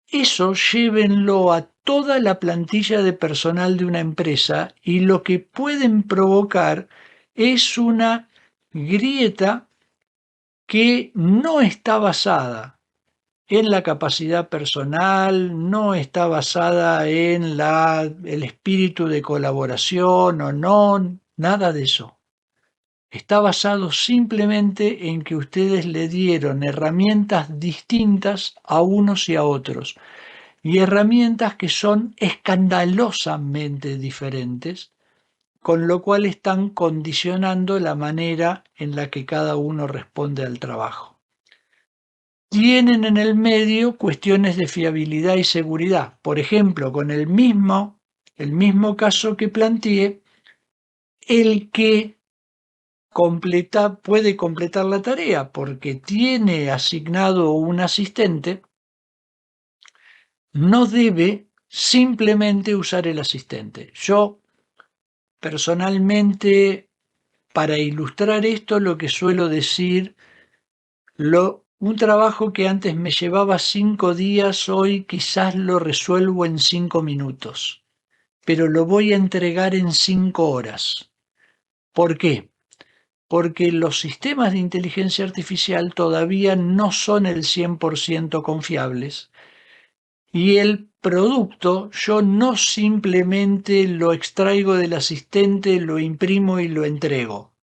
Eso llévenlo a toda la plantilla de personal de una empresa y lo que pueden provocar es una grieta que no está basada en la capacidad personal, no está basada en el espíritu de colaboración o no, nada de eso. Está basado simplemente en que ustedes le dieron herramientas distintas a unos y a otros, y herramientas que son escandalosamente diferentes, con lo cual están condicionando la manera en la que cada uno responde al trabajo. Tienen en el medio cuestiones de fiabilidad y seguridad. Por ejemplo, con el mismo caso que planteé, el que puede completar la tarea porque tiene asignado un asistente, no debe simplemente usar el asistente. Yo, personalmente, para ilustrar esto, lo que suelo decir, un trabajo que antes me llevaba 5 días, hoy quizás lo resuelvo en 5 minutos, pero lo voy a entregar en 5 horas. ¿Por qué? Porque los sistemas de inteligencia artificial todavía no son el 100% confiables y el producto yo no simplemente lo extraigo del asistente, lo imprimo y lo entrego.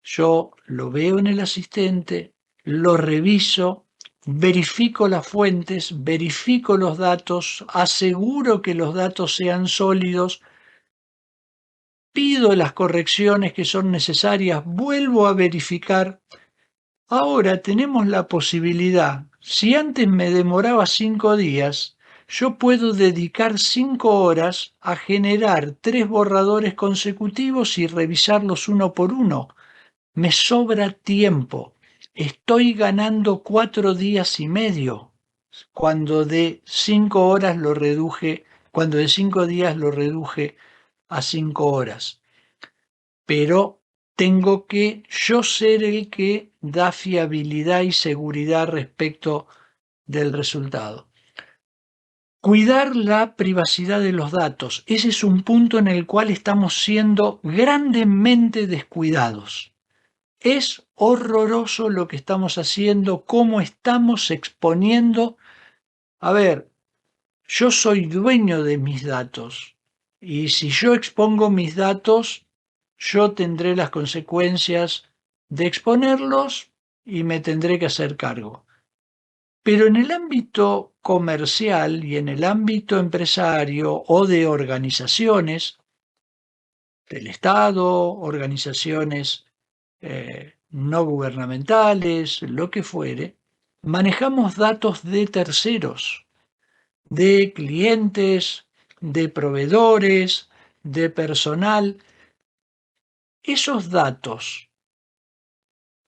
Yo lo veo en el asistente, lo reviso, verifico las fuentes, verifico los datos, aseguro que los datos sean sólidos, pido las correcciones que son necesarias, vuelvo a verificar. Ahora tenemos la posibilidad, si antes me demoraba 5 días, yo puedo dedicar 5 horas a generar 3 borradores consecutivos y revisarlos uno por uno. Me sobra tiempo. Estoy ganando 4 días y medio cuando de 5 horas lo reduje, cuando de 5 días lo reduje a 5 horas. Pero tengo que yo ser el que da fiabilidad y seguridad respecto del resultado. Cuidar la privacidad de los datos. Ese es un punto en el cual estamos siendo grandemente descuidados. Es horroroso lo que estamos haciendo, cómo estamos exponiendo. A ver, yo soy dueño de mis datos y si yo expongo mis datos, yo tendré las consecuencias de exponerlos y me tendré que hacer cargo. Pero en el ámbito comercial y en el ámbito empresario o de organizaciones del Estado, organizaciones no gubernamentales, lo que fuere, manejamos datos de terceros, de clientes, de proveedores, de personal. Esos datos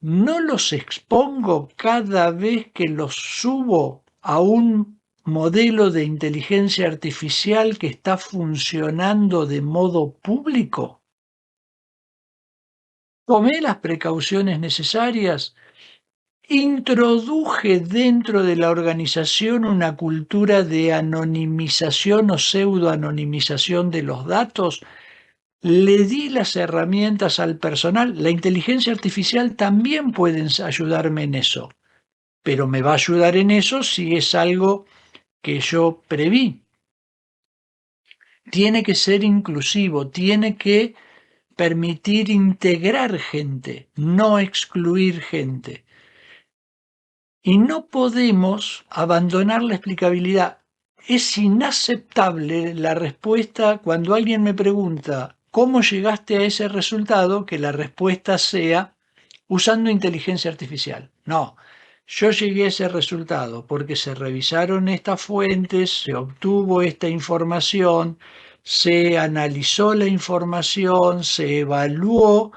no los expongo cada vez que los subo a un modelo de inteligencia artificial que está funcionando de modo público. Tomé las precauciones necesarias, introduje dentro de la organización una cultura de anonimización o pseudoanonimización de los datos, le di las herramientas al personal. La inteligencia artificial también puede ayudarme en eso, pero me va a ayudar en eso si es algo que yo preví. Tiene que ser inclusivo, tiene que permitir integrar gente, no excluir gente. Y no podemos abandonar la explicabilidad. Es inaceptable la respuesta cuando alguien me pregunta cómo llegaste a ese resultado, que la respuesta sea usando inteligencia artificial. No, yo llegué a ese resultado porque se revisaron estas fuentes, se obtuvo esta información, se analizó la información, se evaluó,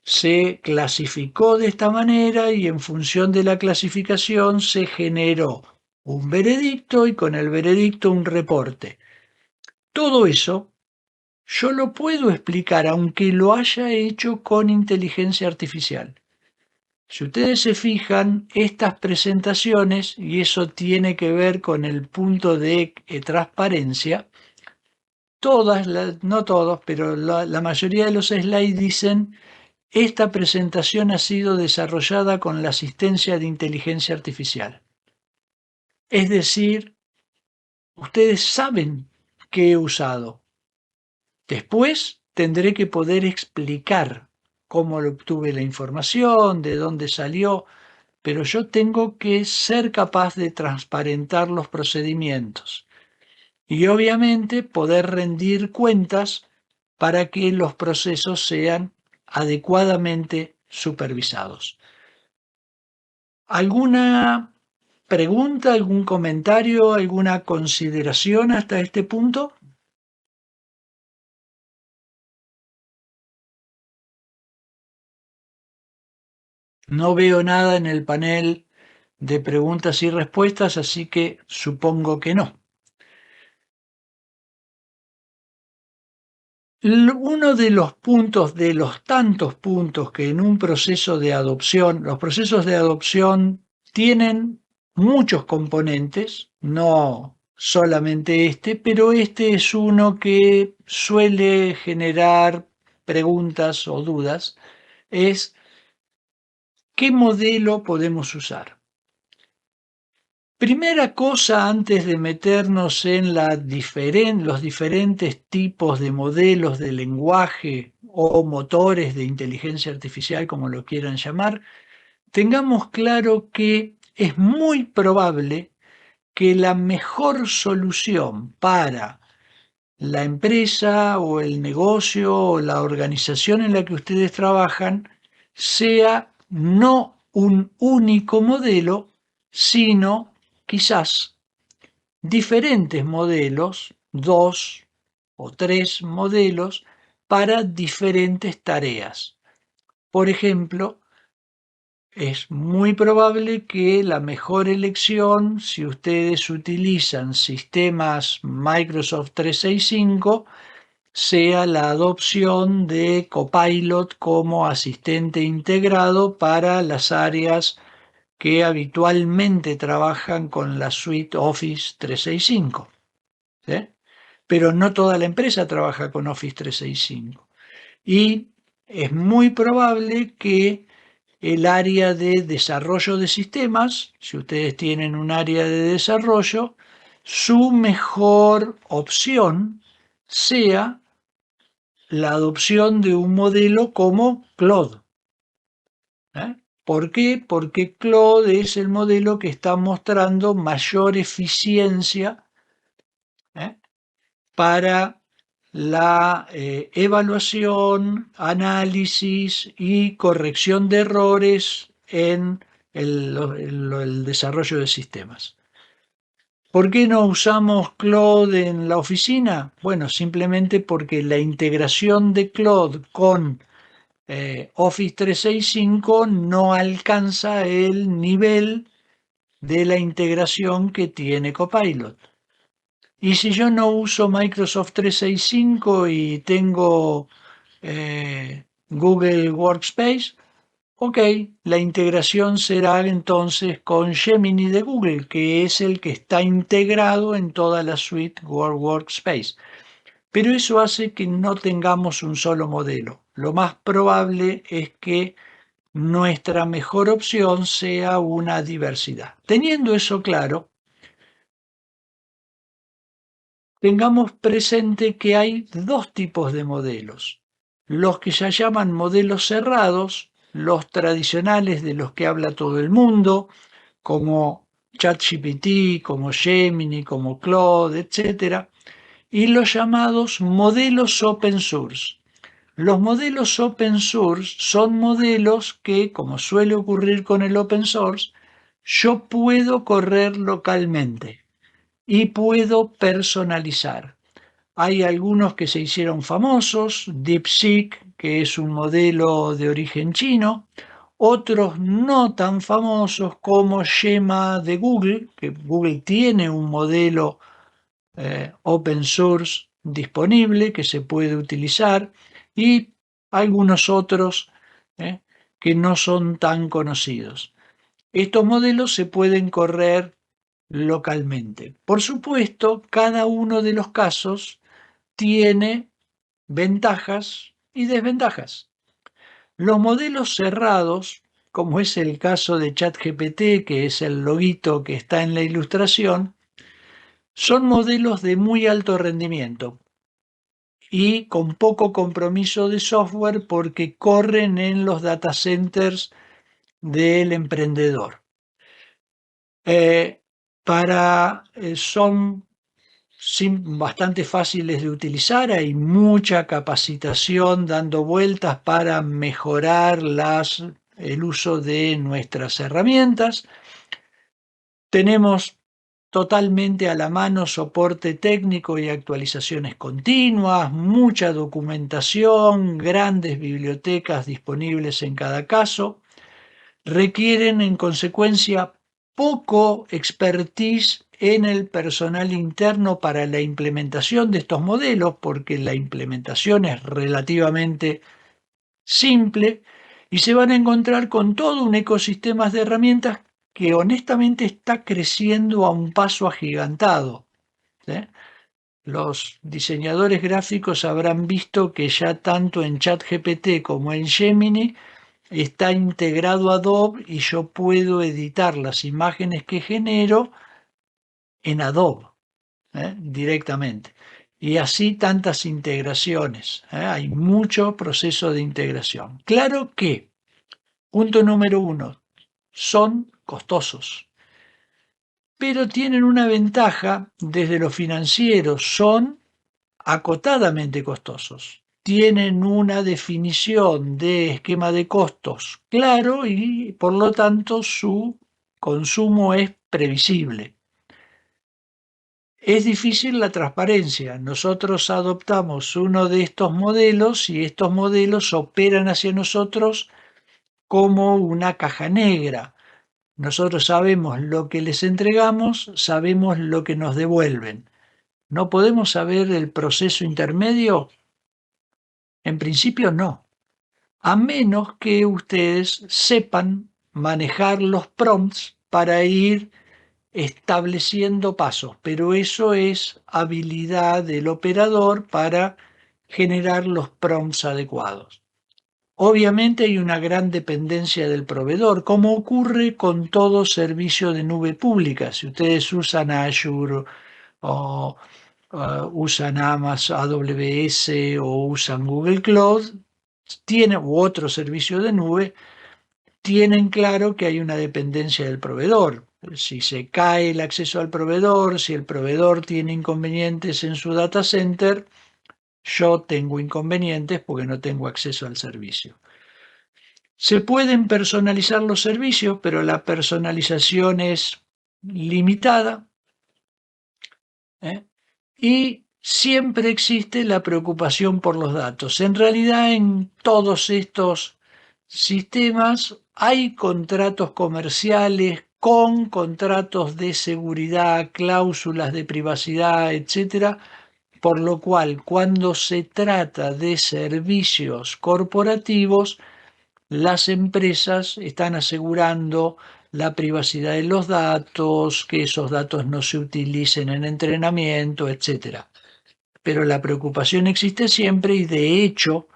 se clasificó de esta manera y en función de la clasificación se generó un veredicto y con el veredicto un reporte. Todo eso yo lo puedo explicar aunque lo haya hecho con inteligencia artificial. Si ustedes se fijan, estas presentaciones, y eso tiene que ver con el punto de transparencia, todas, no todos, pero la mayoría de los slides dicen, esta presentación ha sido desarrollada con la asistencia de inteligencia artificial. Es decir, ustedes saben qué he usado. Después tendré que poder explicar cómo lo obtuve la información, de dónde salió, pero yo tengo que ser capaz de transparentar los procedimientos y obviamente poder rendir cuentas para que los procesos sean adecuadamente supervisados. ¿Alguna pregunta, algún comentario, alguna consideración hasta este punto? No veo nada en el panel de preguntas y respuestas, así que supongo que no. Uno de los puntos, de los tantos puntos que en un proceso de adopción, los procesos de adopción tienen muchos componentes, no solamente este, pero este es uno que suele generar preguntas o dudas, es ¿qué modelo podemos usar? Primera cosa antes de meternos en los diferentes tipos de modelos de lenguaje o motores de inteligencia artificial, como lo quieran llamar, tengamos claro que es muy probable que la mejor solución para la empresa o el negocio o la organización en la que ustedes trabajan sea no un único modelo, sino quizás diferentes modelos, 2 o 3 modelos para diferentes tareas. Por ejemplo, es muy probable que la mejor elección, si ustedes utilizan sistemas Microsoft 365, sea la adopción de Copilot como asistente integrado para las áreas que habitualmente trabajan con la suite Office 365. ¿Sí? Pero no toda la empresa trabaja con Office 365. Y es muy probable que el área de desarrollo de sistemas, si ustedes tienen un área de desarrollo, su mejor opción sea la adopción de un modelo como Claude. ¿Por qué? Porque Claude es el modelo que está mostrando mayor eficiencia para la evaluación, análisis y corrección de errores en el desarrollo de sistemas. ¿Por qué no usamos Claude en la oficina? Bueno, simplemente porque la integración de Claude con Office 365 no alcanza el nivel de la integración que tiene Copilot. Y si yo no uso Microsoft 365 y tengo Google Workspace, ok, la integración será entonces con Gemini de Google, que es el que está integrado en toda la suite Workspace. Pero eso hace que no tengamos un solo modelo. Lo más probable es que nuestra mejor opción sea una diversidad. Teniendo eso claro, tengamos presente que hay dos tipos de modelos. Los que se llaman modelos cerrados, los tradicionales de los que habla todo el mundo, como ChatGPT, como Gemini, como Claude, etc. Y los llamados modelos open source. Los modelos open source son modelos que, como suele ocurrir con el open source, yo puedo correr localmente y puedo personalizar. Hay algunos que se hicieron famosos, DeepSeek, que es un modelo de origen chino, otros no tan famosos como Gemma de Google, que Google tiene un modelo open source disponible que se puede utilizar, y algunos otros que no son tan conocidos. Estos modelos se pueden correr localmente. Por supuesto, cada uno de los casos tiene ventajas y desventajas. Los modelos cerrados, como es el caso de ChatGPT, que es el loguito que está en la ilustración, son modelos de muy alto rendimiento y con poco compromiso de software porque corren en los data centers del emprendedor. Son bastante fáciles de utilizar, hay mucha capacitación dando vueltas para mejorar el uso de nuestras herramientas. Tenemos totalmente a la mano soporte técnico y actualizaciones continuas, mucha documentación, grandes bibliotecas disponibles en cada caso. Requieren en consecuencia poco expertise en el personal interno para la implementación de estos modelos, porque la implementación es relativamente simple y se van a encontrar con todo un ecosistema de herramientas que honestamente está creciendo a un paso agigantado. ¿Sí? Los diseñadores gráficos habrán visto que ya tanto en ChatGPT como en Gemini está integrado Adobe y yo puedo editar las imágenes que genero en Adobe directamente. Y así tantas integraciones. Hay mucho proceso de integración. Claro que, punto número 1, son costosos. Pero tienen una ventaja desde lo financiero, son acotadamente costosos. Tienen una definición de esquema de costos claro y por lo tanto su consumo es previsible. Es difícil la transparencia. Nosotros adoptamos uno de estos modelos y estos modelos operan hacia nosotros como una caja negra. Nosotros sabemos lo que les entregamos, sabemos lo que nos devuelven. ¿No podemos saber el proceso intermedio? En principio no, a menos que ustedes sepan manejar los prompts para ir estableciendo pasos, pero eso es habilidad del operador para generar los prompts adecuados. Obviamente hay una gran dependencia del proveedor, como ocurre con todo servicio de nube pública. Si ustedes usan Azure o usan Amazon AWS o usan Google Cloud, u otro servicio de nube, tienen claro que hay una dependencia del proveedor. Si se cae el acceso al proveedor, si el proveedor tiene inconvenientes en su data center, yo tengo inconvenientes porque no tengo acceso al servicio. Se pueden personalizar los servicios, pero la personalización es limitada, ¿eh? Y siempre existe la preocupación por los datos. En realidad, en todos estos sistemas hay contratos comerciales con contratos de seguridad, cláusulas de privacidad, etcétera, por lo cual cuando se trata de servicios corporativos, las empresas están asegurando la privacidad de los datos, que esos datos no se utilicen en entrenamiento, etcétera. Pero la preocupación existe siempre y de hecho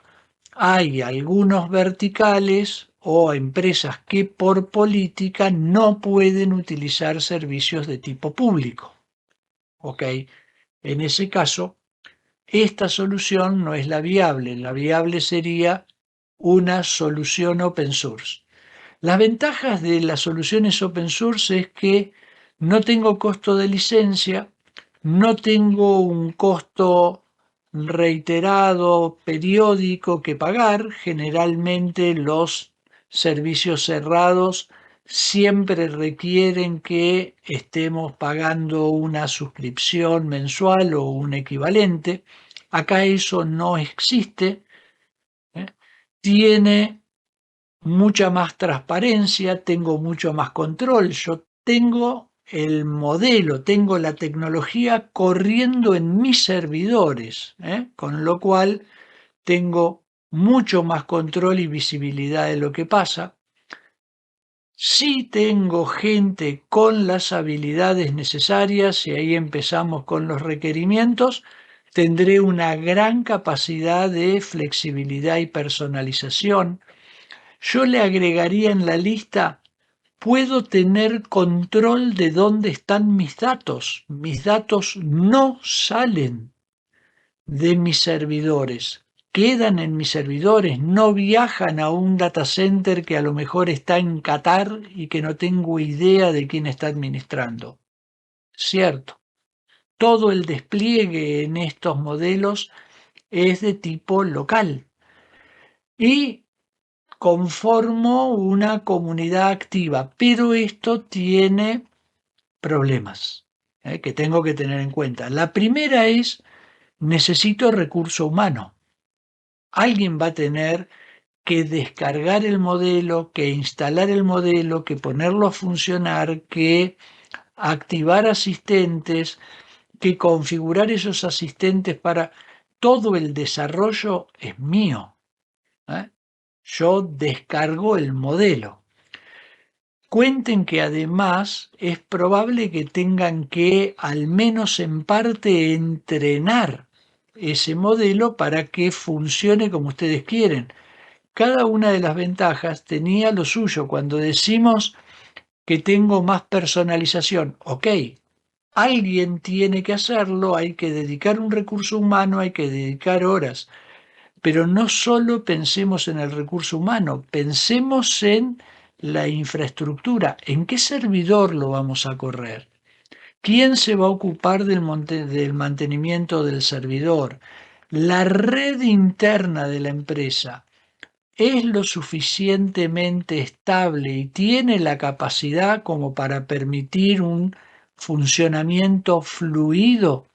hay algunos verticales o empresas que por política no pueden utilizar servicios de tipo público. ¿Ok? En ese caso, esta solución no es la viable sería una solución open source. Las ventajas de las soluciones open source es que no tengo costo de licencia, no tengo un costo reiterado, periódico que pagar. Generalmente los servicios cerrados siempre requieren que estemos pagando una suscripción mensual o un equivalente. Acá eso no existe. ¿eh? Tiene mucha más transparencia, tengo mucho más control. Yo tengo el modelo, tengo la tecnología corriendo en mis servidores, con lo cual tengo mucho más control y visibilidad de lo que pasa. Si tengo gente con las habilidades necesarias, y ahí empezamos con los requerimientos, tendré una gran capacidad de flexibilidad y personalización. Yo le agregaría en la lista, puedo tener control de dónde están mis datos. Mis datos no salen de mis servidores, quedan en mis servidores, no viajan a un data center que a lo mejor está en Qatar y que no tengo idea de quién está administrando. Cierto, todo el despliegue en estos modelos es de tipo local. Y conformo una comunidad activa, pero esto tiene problemas que tengo que tener en cuenta. La primera es, necesito recurso humano. Alguien va a tener que descargar el modelo, que instalar el modelo, que ponerlo a funcionar, que activar asistentes, que configurar esos asistentes para todo el desarrollo es mío. Yo descargo el modelo. Cuenten que además es probable que tengan que, al menos en parte, entrenar ese modelo para que funcione como ustedes quieren. Cada una de las ventajas tenía lo suyo. Cuando decimos que tengo más personalización, ok, alguien tiene que hacerlo, hay que dedicar un recurso humano, hay que dedicar horas. Pero no solo pensemos en el recurso humano, pensemos en la infraestructura? ¿En qué servidor lo vamos a correr? ¿Quién se va a ocupar del mantenimiento del servidor? La red interna de la empresa es lo suficientemente estable y tiene la capacidad como para permitir un funcionamiento fluido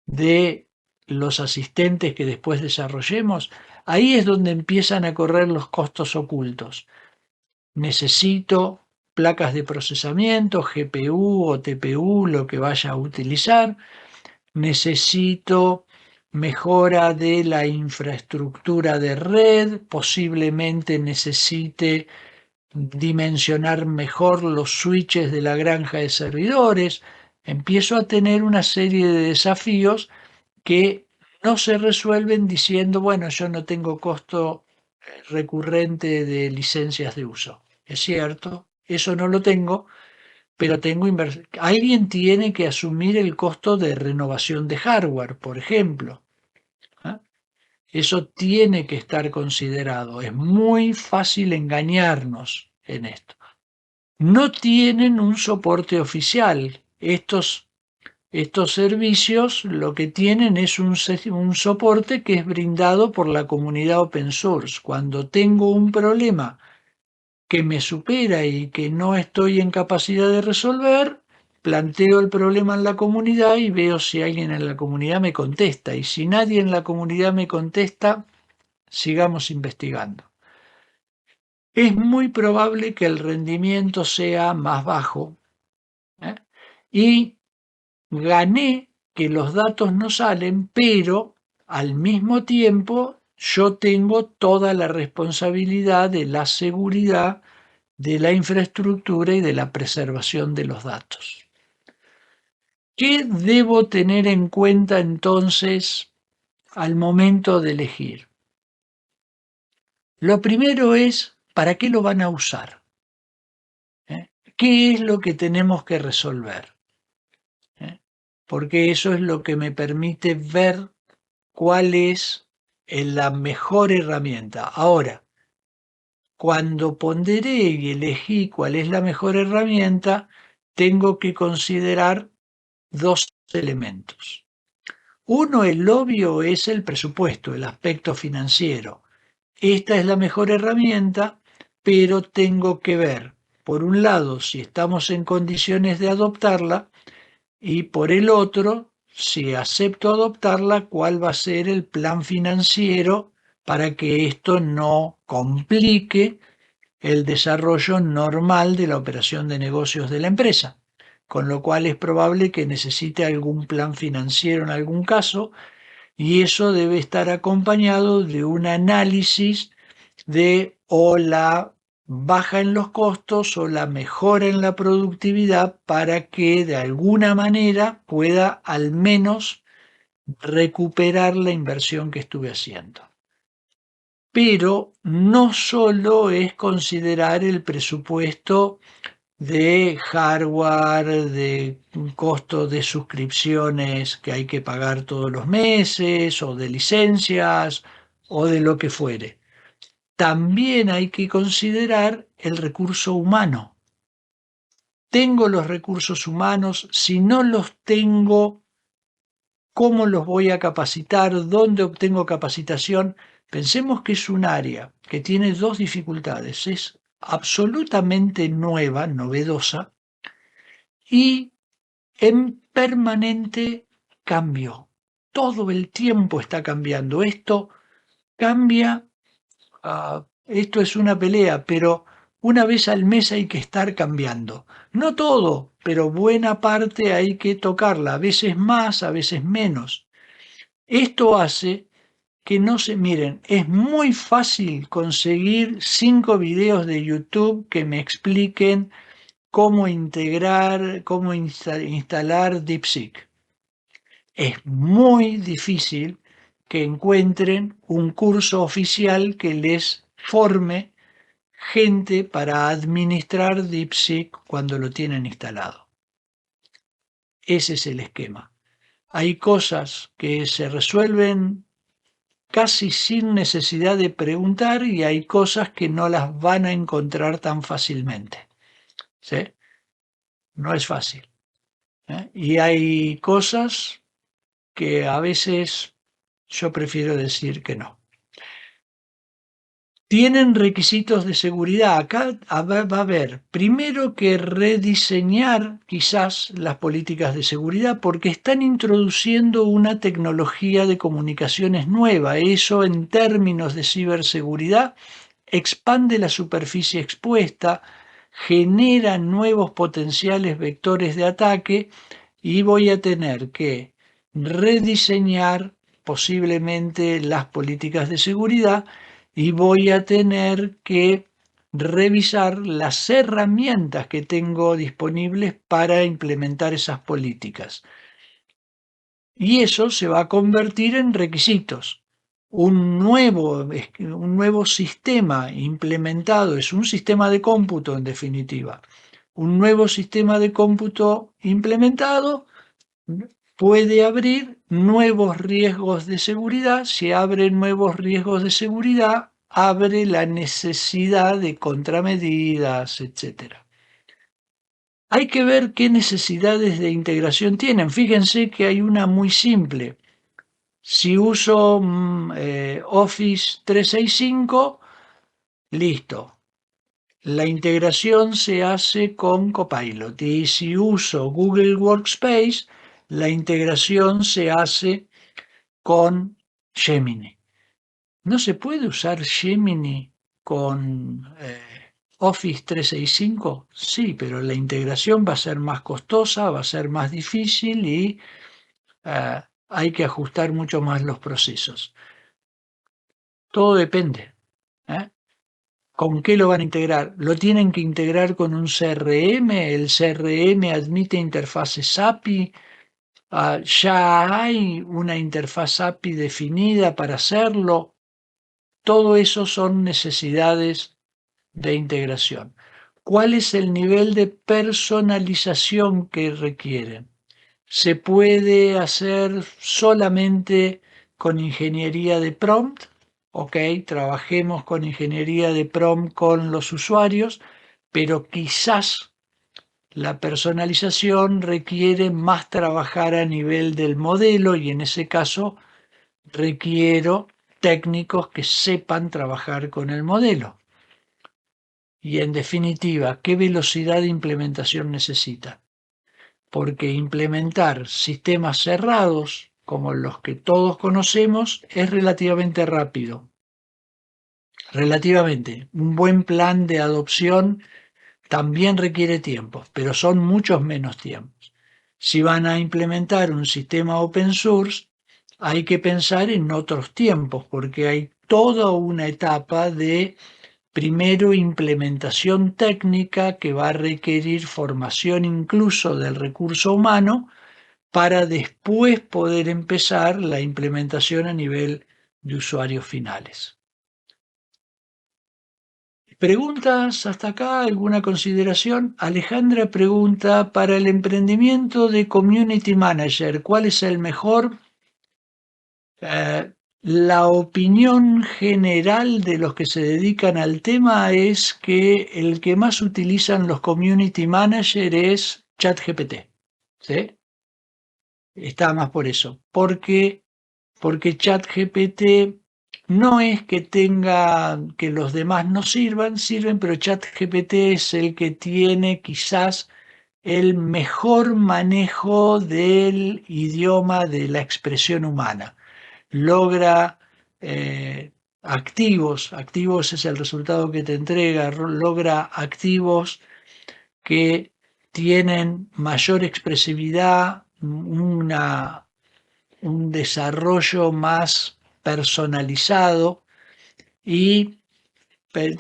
de los asistentes que después desarrollemos. Ahí es donde empiezan a correr los costos ocultos. Necesito placas de procesamiento, GPU o TPU, lo que vaya a utilizar. Necesito mejora de la infraestructura de red, posiblemente necesite dimensionar mejor los switches de la granja de servidores. Empiezo a tener una serie de desafíos que no se resuelven diciendo, bueno, yo no tengo costo recurrente de licencias de uso. Es cierto, eso no lo tengo, pero tengo inversión. Alguien tiene que asumir el costo de renovación de hardware, por ejemplo. ¿Ah? Eso tiene que estar considerado. Es muy fácil engañarnos en esto. No tienen un soporte oficial. Estos servicios lo que tienen es un soporte que es brindado por la comunidad open source. Cuando tengo un problema que me supera y que no estoy en capacidad de resolver, planteo el problema en la comunidad y veo si alguien en la comunidad me contesta. Y si nadie en la comunidad me contesta, sigamos investigando. Es muy probable que el rendimiento sea más bajo, ¿eh? Y gané que los datos no salen, pero al mismo tiempo yo tengo toda la responsabilidad de la seguridad de la infraestructura y de la preservación de los datos. ¿Qué debo tener en cuenta entonces al momento de elegir? Lo primero es, ¿para qué lo van a usar? ¿Qué es lo que tenemos que resolver? Porque eso es lo que me permite ver cuál es la mejor herramienta. Ahora, cuando ponderé y elegí cuál es la mejor herramienta, tengo que considerar dos elementos. Uno, el obvio, es el presupuesto, el aspecto financiero. Esta es la mejor herramienta, pero tengo que ver, por un lado, si estamos en condiciones de adoptarla y por el otro, si acepto adoptarla, cuál va a ser el plan financiero para que esto no complique el desarrollo normal de la operación de negocios de la empresa, con lo cual es probable que necesite algún plan financiero en algún caso, y eso debe estar acompañado de un análisis de o la baja en los costos o la mejora en la productividad para que de alguna manera pueda al menos recuperar la inversión que estuve haciendo. Pero no solo es considerar el presupuesto de hardware, de costo de suscripciones que hay que pagar todos los meses, o de licencias, o de lo que fuere. También hay que considerar el recurso humano. Tengo los recursos humanos, si no los tengo, ¿cómo los voy a capacitar? ¿Dónde obtengo capacitación? Pensemos que es un área que tiene dos dificultades. Es absolutamente nueva, novedosa, y en permanente cambio. Todo el tiempo está cambiando. Esto cambia, esto es una pelea, pero una vez al mes hay que estar cambiando. No todo, pero buena parte hay que tocarla, a veces más, a veces menos. Esto hace que no se miren, es muy fácil conseguir 5 videos de YouTube que me expliquen cómo integrar, cómo instalar DeepSeek. Es muy difícil que encuentren un curso oficial que les forme gente para administrar DeepSeek cuando lo tienen instalado. Ese es el esquema. Hay cosas que se resuelven casi sin necesidad de preguntar y hay cosas que no las van a encontrar tan fácilmente. ¿Sí? No es fácil. Y hay cosas que a veces yo prefiero decir que no. Tienen requisitos de seguridad. Acá va a haber primero que rediseñar quizás las políticas de seguridad porque están introduciendo una tecnología de comunicaciones nueva. Eso en términos de ciberseguridad expande la superficie expuesta, genera nuevos potenciales vectores de ataque y voy a tener que rediseñar posiblemente las políticas de seguridad y voy a tener que revisar las herramientas que tengo disponibles para implementar esas políticas. Y eso se va a convertir en requisitos. Un nuevo sistema implementado es un sistema de cómputo en definitiva. Un nuevo sistema de cómputo implementado puede abrir nuevos riesgos de seguridad. Si abre nuevos riesgos de seguridad, abre la necesidad de contramedidas, etc. Hay que ver qué necesidades de integración tienen. Fíjense que hay una muy simple. Si uso Office 365, listo. La integración se hace con Copilot y si uso Google Workspace, la integración se hace con Gemini. ¿No se puede usar Gemini con Office 365? Sí, pero la integración va a ser más costosa, va a ser más difícil y hay que ajustar mucho más los procesos. Todo depende. ¿eh? ¿Con qué lo van a integrar? ¿Lo tienen que integrar con un CRM? ¿El CRM admite interfaces API? ¿Ya hay una interfaz API definida para hacerlo? Todo eso son necesidades de integración. ¿Cuál es el nivel de personalización que requieren? ¿Se puede hacer solamente con ingeniería de prompt? Ok, trabajemos con ingeniería de prompt con los usuarios, pero quizás la personalización requiere más trabajar a nivel del modelo y en ese caso requiero técnicos que sepan trabajar con el modelo. Y en definitiva, ¿qué velocidad de implementación necesita? Porque implementar sistemas cerrados, como los que todos conocemos, es relativamente rápido. Relativamente. Un buen plan de adopción también requiere tiempo, pero son muchos menos tiempos. Si van a implementar un sistema open source, hay que pensar en otros tiempos, porque hay toda una etapa de primero implementación técnica que va a requerir formación incluso del recurso humano para después poder empezar la implementación a nivel de usuarios finales. ¿Preguntas hasta acá? ¿Alguna consideración? Alejandra pregunta, para el emprendimiento de Community Manager, ¿cuál es el mejor? La opinión general de los que se dedican al tema es que el que más utilizan los Community Manager es ChatGPT. ¿Sí? Está más por eso. Porque ChatGPT no es que tenga que los demás no sirven, pero ChatGPT es el que tiene quizás el mejor manejo del idioma de la expresión humana. Logra activos es el resultado que te entrega, logra activos que tienen mayor expresividad, un desarrollo más personalizado y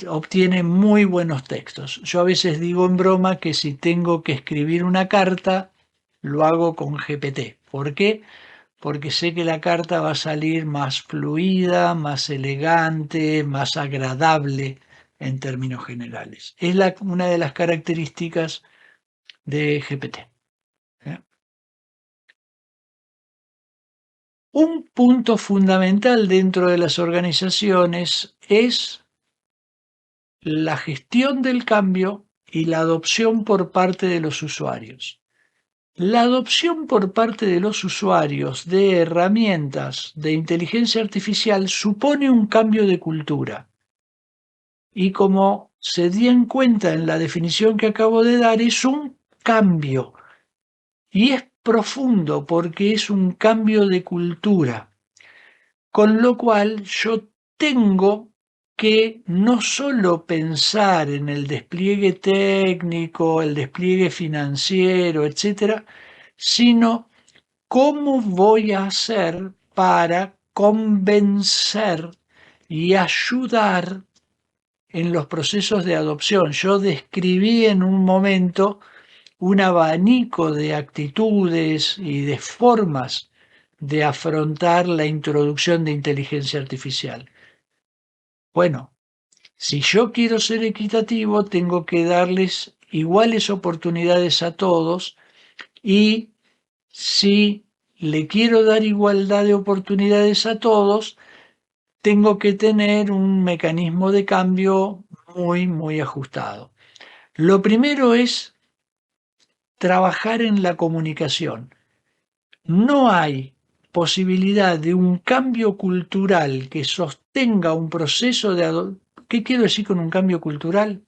obtiene muy buenos textos. Yo a veces digo en broma que si tengo que escribir una carta, lo hago con GPT. ¿Por qué? Porque sé que la carta va a salir más fluida, más elegante, más agradable en términos generales. Es una de las características de GPT. ¿eh? Un punto fundamental dentro de las organizaciones es la gestión del cambio y la adopción por parte de los usuarios. La adopción por parte de los usuarios de herramientas de inteligencia artificial supone un cambio de cultura. Y como se dieron cuenta en la definición que acabo de dar, es un cambio. Y es profundo porque es un cambio de cultura. Con lo cual yo tengo que no solo pensar en el despliegue técnico, el despliegue financiero, etcétera, sino cómo voy a hacer para convencer y ayudar en los procesos de adopción. Yo describí en un momento un abanico de actitudes y de formas de afrontar la introducción de inteligencia artificial. Bueno, si yo quiero ser equitativo, tengo que darles iguales oportunidades a todos y si le quiero dar igualdad de oportunidades a todos, tengo que tener un mecanismo de cambio muy ajustado. Lo primero es trabajar en la comunicación. No hay posibilidad de un cambio cultural que sostenga un proceso de adopción. ¿Qué quiero decir con un cambio cultural?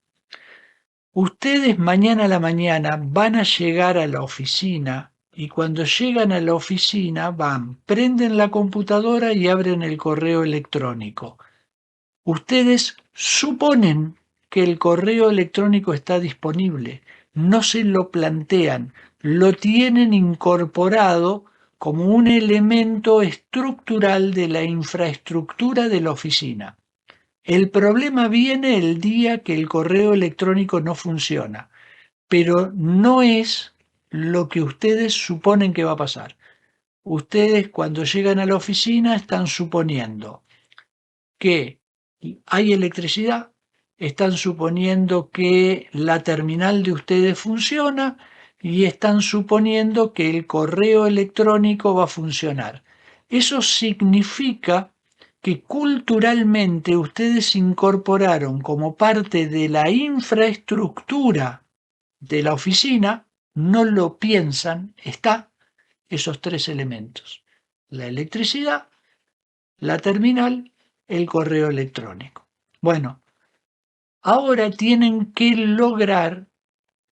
Ustedes mañana a la mañana van a llegar a la oficina y cuando llegan a la oficina van, prenden la computadora y abren el correo electrónico. Ustedes suponen que el correo electrónico está disponible, no se lo plantean, lo tienen incorporado como un elemento estructural de la infraestructura de la oficina. El problema viene el día que el correo electrónico no funciona, pero no es lo que ustedes suponen que va a pasar. Ustedes cuando llegan a la oficina están suponiendo que hay electricidad, están suponiendo que la terminal de ustedes funciona y están suponiendo que el correo electrónico va a funcionar. Eso significa que culturalmente ustedes incorporaron como parte de la infraestructura de la oficina, no lo piensan, está esos tres elementos: la electricidad, la terminal, el correo electrónico. Bueno, ahora tienen que lograr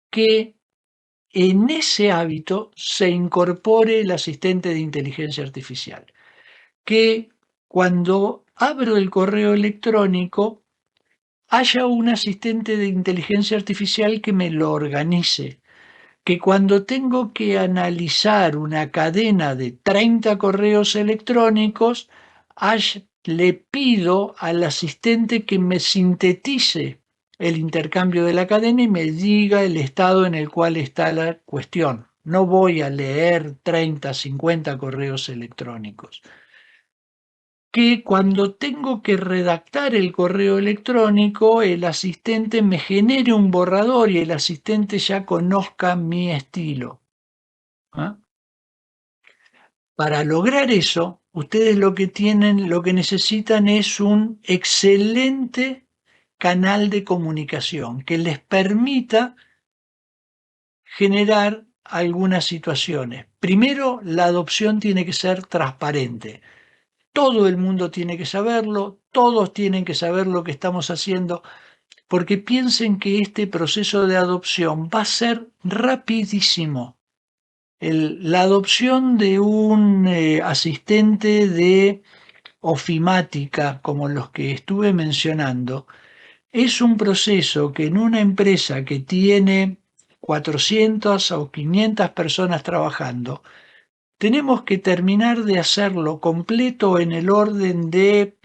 que en ese hábito se incorpore el asistente de inteligencia artificial, que cuando abro el correo electrónico haya un asistente de inteligencia artificial que me lo organice, que cuando tengo que analizar una cadena de 30 correos electrónicos, le pido al asistente que me sintetice el intercambio de la cadena y me diga el estado en el cual está la cuestión. No voy a leer 30, 50 correos electrónicos. Que cuando tengo que redactar el correo electrónico, el asistente me genere un borrador y el asistente ya conozca mi estilo. ¿Ah? Para lograr eso, ustedes lo que necesitan es un excelente canal de comunicación que les permita generar algunas situaciones. Primero, la adopción tiene que ser transparente. Todo el mundo tiene que saberlo, todos tienen que saber lo que estamos haciendo, porque piensen que este proceso de adopción va a ser rapidísimo. La adopción de un asistente de ofimática, como los que estuve mencionando, es un proceso que en una empresa que tiene 400 o 500 personas trabajando, tenemos que terminar de hacerlo completo en el orden de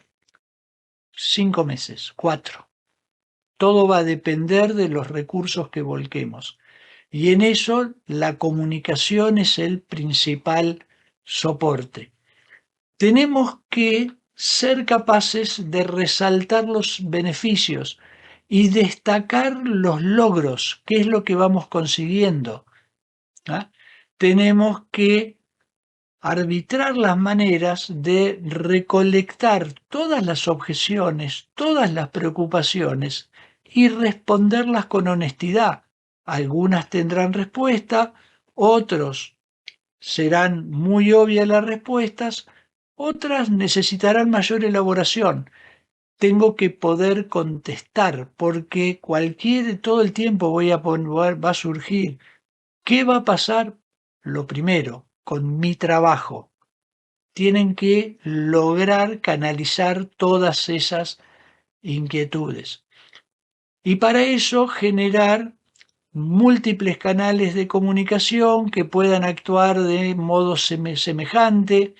5 meses, 4. Todo va a depender de los recursos que volquemos. Y en eso la comunicación es el principal soporte. Tenemos que ser capaces de resaltar los beneficios y destacar los logros, qué es lo que vamos consiguiendo. ¿Ah? Tenemos que arbitrar las maneras de recolectar todas las objeciones, todas las preocupaciones y responderlas con honestidad. Algunas tendrán respuesta, otros serán muy obvias las respuestas, otras necesitarán mayor elaboración. Tengo que poder contestar porque todo el tiempo va a surgir. ¿Qué va a pasar? Lo primero, con mi trabajo. Tienen que lograr canalizar todas esas inquietudes. Y para eso generar múltiples canales de comunicación que puedan actuar de modo semejante.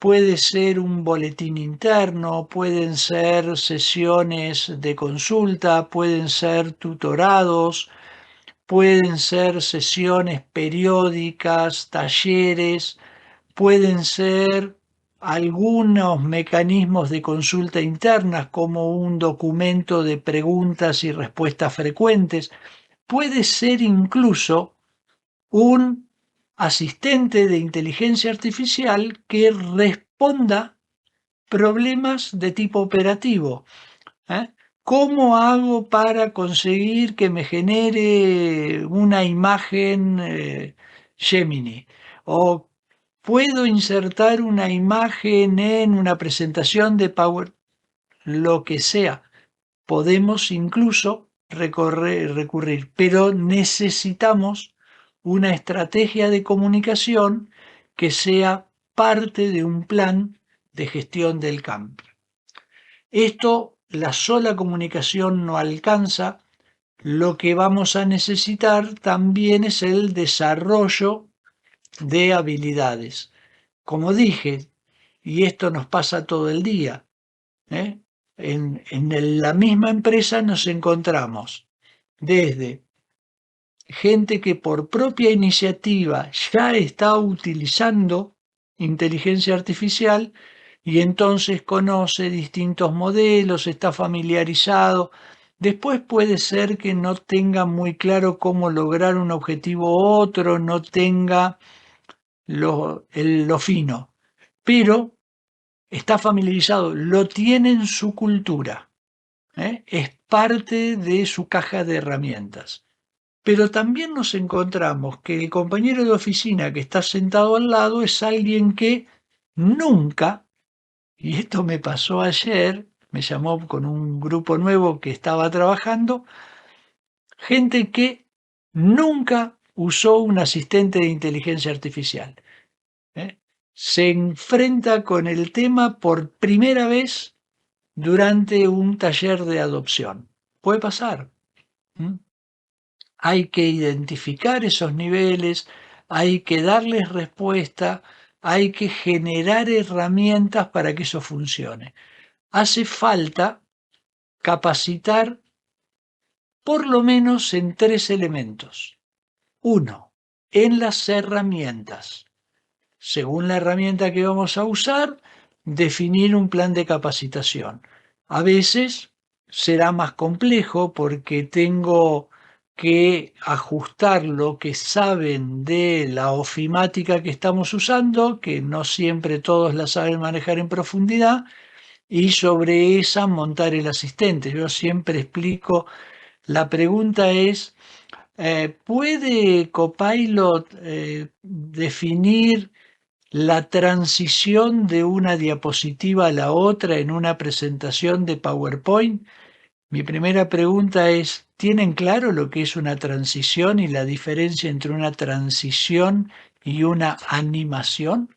Puede ser un boletín interno, pueden ser sesiones de consulta, pueden ser tutorados, pueden ser sesiones periódicas, talleres, pueden ser algunos mecanismos de consulta internas como un documento de preguntas y respuestas frecuentes, puede ser incluso un asistente de inteligencia artificial que responda problemas de tipo operativo. ¿Eh? ¿Cómo hago para conseguir que me genere una imagen Gemini? ¿O puedo insertar una imagen en una presentación de Power? Lo que sea. Podemos incluso recurrir, pero necesitamos una estrategia de comunicación que sea parte de un plan de gestión del cambio. Esto, la sola comunicación no alcanza. Lo que vamos a necesitar también es el desarrollo de habilidades. Como dije, y esto nos pasa todo el día, ¿eh? En la misma empresa nos encontramos desde gente que por propia iniciativa ya está utilizando inteligencia artificial y entonces conoce distintos modelos, está familiarizado. Después puede ser que no tenga muy claro cómo lograr un objetivo u otro, no tenga lo fino, pero está familiarizado, lo tiene en su cultura, es parte de su caja de herramientas. Pero también nos encontramos que el compañero de oficina que está sentado al lado es alguien que nunca, y esto me pasó ayer, me llamó con un grupo nuevo que estaba trabajando, gente que nunca usó un asistente de inteligencia artificial. ¿Eh? Se enfrenta con el tema por primera vez durante un taller de adopción. Puede pasar. ¿Mm? Hay que identificar esos niveles, hay que darles respuesta, hay que generar herramientas para que eso funcione. Hace falta capacitar por lo menos en 3 elementos. Uno, en las herramientas. Según la herramienta que vamos a usar, definir un plan de capacitación. A veces será más complejo porque tengo que ajustar lo que saben de la ofimática que estamos usando, que no siempre todos la saben manejar en profundidad, y sobre esa montar el asistente. Yo siempre explico, la pregunta es, ¿puede Copilot definir la transición de una diapositiva a la otra en una presentación de PowerPoint? Mi primera pregunta es, ¿tienen claro lo que es una transición y la diferencia entre una transición y una animación?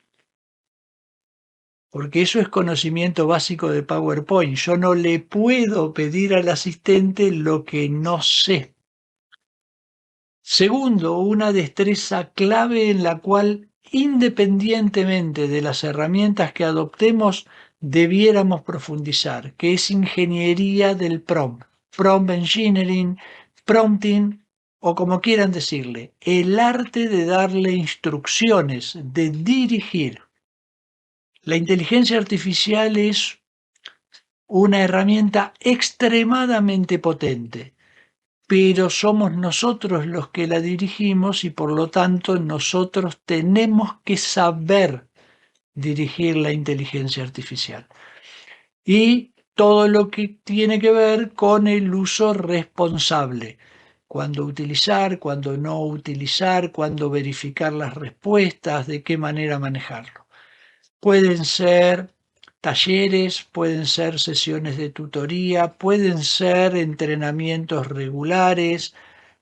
Porque eso es conocimiento básico de PowerPoint. Yo no le puedo pedir al asistente lo que no sé. Segundo, una destreza clave en la cual, independientemente de las herramientas que adoptemos, debiéramos profundizar, que es ingeniería del prompt engineering, prompting, o como quieran decirle, el arte de darle instrucciones, de dirigir. La inteligencia artificial es una herramienta extremadamente potente, pero somos nosotros los que la dirigimos y por lo tanto nosotros tenemos que saber dirigir la inteligencia artificial. Y todo lo que tiene que ver con el uso responsable. Cuándo utilizar, cuándo no utilizar, cuándo verificar las respuestas, de qué manera manejarlo. Pueden ser talleres, pueden ser sesiones de tutoría, pueden ser entrenamientos regulares,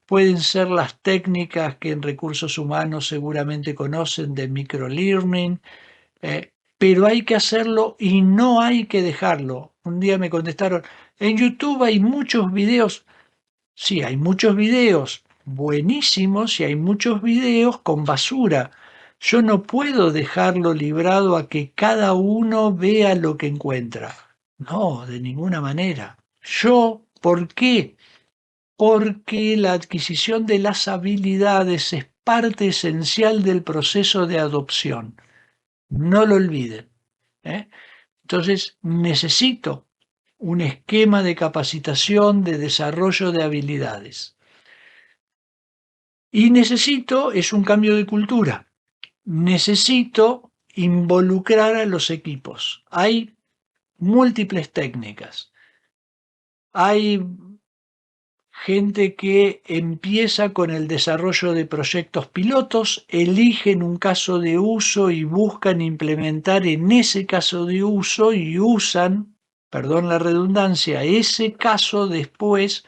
pueden ser las técnicas que en recursos humanos seguramente conocen de microlearning, pero hay que hacerlo y no hay que dejarlo. Un día me contestaron, en YouTube hay muchos videos. Sí, hay muchos videos buenísimos y hay muchos videos con basura. Yo no puedo dejarlo librado a que cada uno vea lo que encuentra. No, de ninguna manera. ¿Por qué? Porque la adquisición de las habilidades es parte esencial del proceso de adopción. No lo olviden. ¿eh? Entonces, necesito un esquema de capacitación, de desarrollo de habilidades. Y es un cambio de cultura. Necesito involucrar a los equipos. Hay múltiples técnicas. Hay gente que empieza con el desarrollo de proyectos pilotos, eligen un caso de uso y buscan implementar en ese caso de uso y usan, perdón la redundancia, ese caso después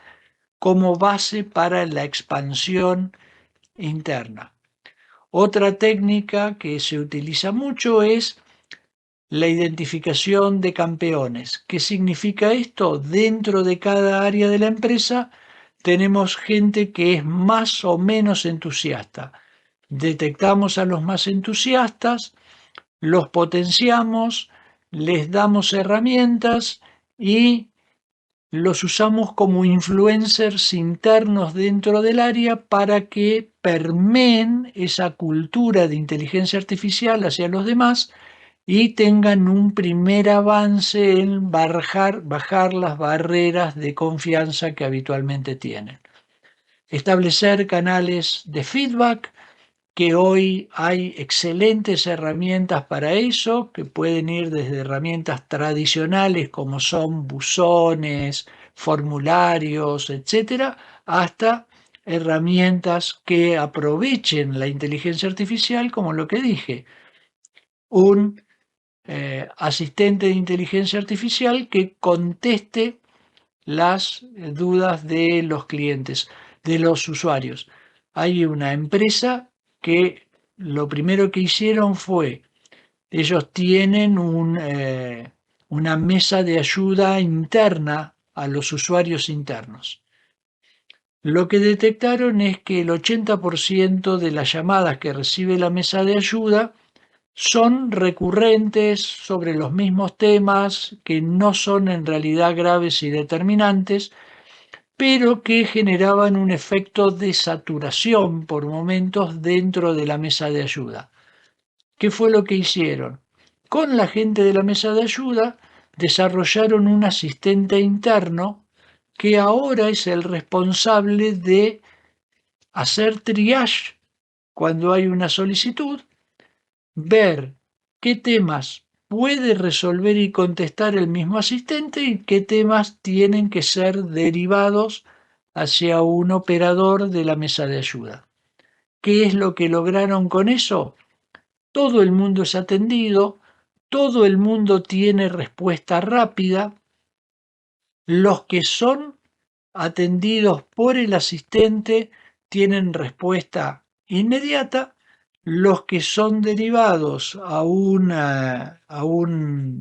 como base para la expansión interna. Otra técnica que se utiliza mucho es la identificación de campeones. ¿Qué significa esto? Dentro de cada área de la empresa tenemos gente que es más o menos entusiasta. Detectamos a los más entusiastas, los potenciamos, les damos herramientas y los usamos como influencers internos dentro del área para que permeen esa cultura de inteligencia artificial hacia los demás y tengan un primer avance en bajar las barreras de confianza que habitualmente tienen. Establecer canales de feedback, que hoy hay excelentes herramientas para eso, que pueden ir desde herramientas tradicionales como son buzones, formularios, etcétera, hasta herramientas que aprovechen la inteligencia artificial, como lo que dije, un asistente de inteligencia artificial que conteste las dudas de los clientes, de los usuarios. Hay una empresa que lo primero que hicieron fue, ellos tienen una mesa de ayuda interna a los usuarios internos. Lo que detectaron es que el 80% de las llamadas que recibe la mesa de ayuda son recurrentes sobre los mismos temas que no son en realidad graves y determinantes, pero que generaban un efecto de saturación por momentos dentro de la mesa de ayuda. ¿Qué fue lo que hicieron? Con la gente de la mesa de ayuda desarrollaron un asistente interno que ahora es el responsable de hacer triage cuando hay una solicitud, ver qué temas puede resolver y contestar el mismo asistente y qué temas tienen que ser derivados hacia un operador de la mesa de ayuda. ¿Qué es lo que lograron con eso? Todo el mundo es atendido, todo el mundo tiene respuesta rápida, los que son atendidos por el asistente tienen respuesta inmediata, los que son derivados a un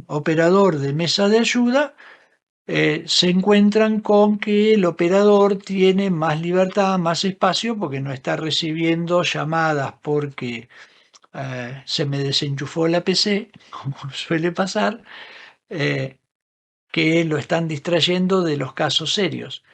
operador de mesa de ayuda se encuentran con que el operador tiene más libertad, más espacio, porque no está recibiendo llamadas porque se me desenchufó la PC, como suele pasar, eh, que lo están distrayendo de los casos serios.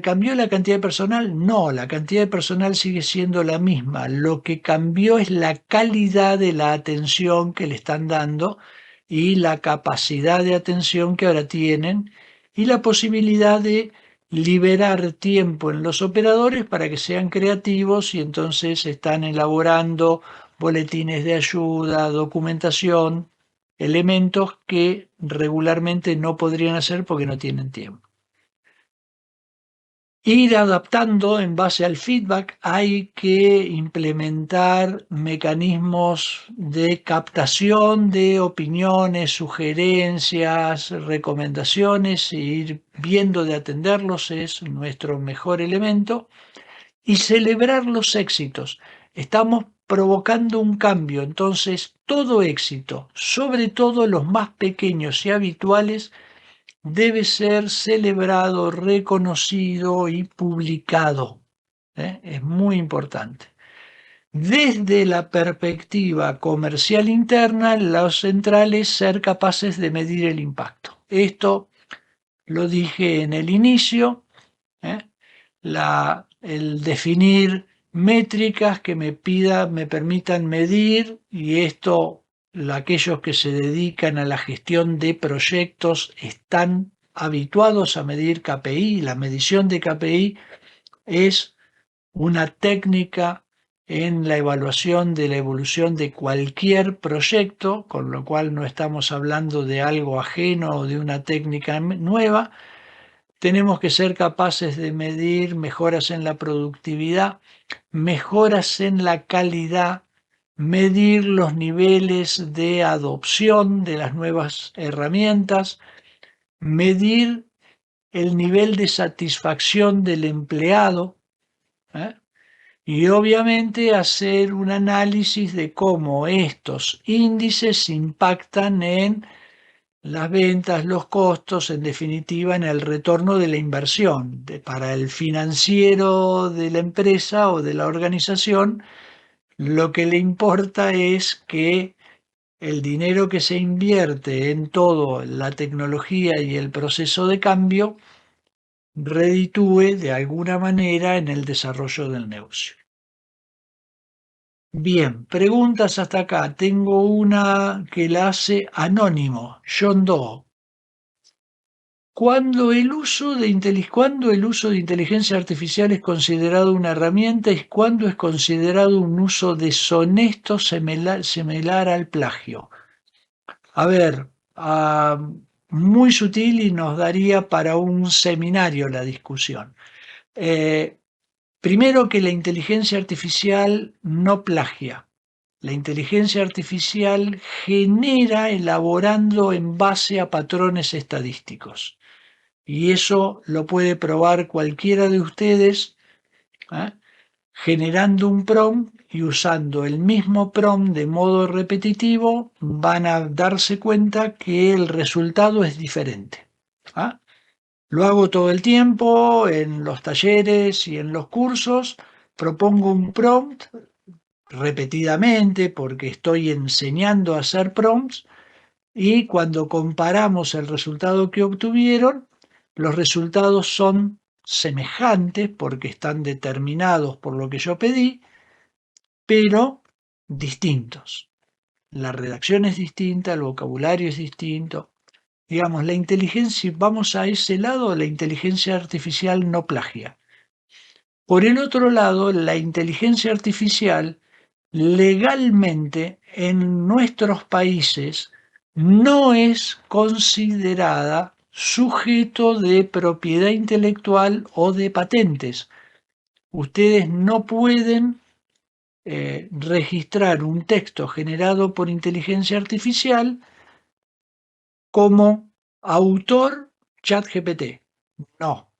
¿Cambió la cantidad de personal? No, la cantidad de personal sigue siendo la misma. Lo que cambió es la calidad de la atención que le están dando y la capacidad de atención que ahora tienen y la posibilidad de liberar tiempo en los operadores para que sean creativos y entonces están elaborando boletines de ayuda, documentación, elementos que regularmente no podrían hacer porque no tienen tiempo. Ir adaptando en base al feedback, hay que implementar mecanismos de captación de opiniones, sugerencias, recomendaciones, e ir viendo de atenderlos es nuestro mejor elemento y celebrar los éxitos. Estamos provocando un cambio, entonces todo éxito, sobre todo los más pequeños y habituales, debe ser celebrado, reconocido y publicado. Es muy importante. Desde la perspectiva comercial interna, los centrales ser capaces de medir el impacto. Esto lo dije en el inicio, ¿eh? El definir métricas que me permitan medir, y esto aquellos que se dedican a la gestión de proyectos están habituados a medir KPI. La medición de KPI es una técnica en la evaluación de la evolución de cualquier proyecto, con lo cual no estamos hablando de algo ajeno o de una técnica nueva. Tenemos que ser capaces de medir mejoras en la productividad, mejoras en la calidad, medir los niveles de adopción de las nuevas herramientas, medir el nivel de satisfacción del empleado, ¿eh? Y obviamente hacer un análisis de cómo estos índices impactan en las ventas, los costos, en definitiva, en el retorno de la inversión. Para el financiero de la empresa o de la organización, lo que le importa es que el dinero que se invierte en toda la tecnología y el proceso de cambio reditúe de alguna manera en el desarrollo del negocio. Bien, preguntas hasta acá. Tengo una que la hace Anónimo, John Doe. ¿Cuándo el uso de inteligencia artificial es considerado una herramienta y cuándo es considerado un uso deshonesto similar al plagio? A ver, muy sutil y nos daría para un seminario la discusión. Primero, que la inteligencia artificial no plagia. La inteligencia artificial genera elaborando en base a patrones estadísticos. Y eso lo puede probar cualquiera de ustedes, ¿eh? Generando un prompt y usando el mismo prompt de modo repetitivo, van a darse cuenta que el resultado es diferente. ¿Eh? Lo hago todo el tiempo en los talleres y en los cursos. Propongo un prompt repetidamente porque estoy enseñando a hacer prompts, y cuando comparamos el resultado que obtuvieron, los resultados son semejantes porque están determinados por lo que yo pedí, pero distintos. La redacción es distinta, el vocabulario es distinto. Digamos, la inteligencia, vamos a ese lado, la inteligencia artificial no plagia. Por el otro lado, la inteligencia artificial legalmente en nuestros países no es considerada sujeto de propiedad intelectual o de patentes. Ustedes no pueden registrar un texto generado por inteligencia artificial como autor ChatGPT. No.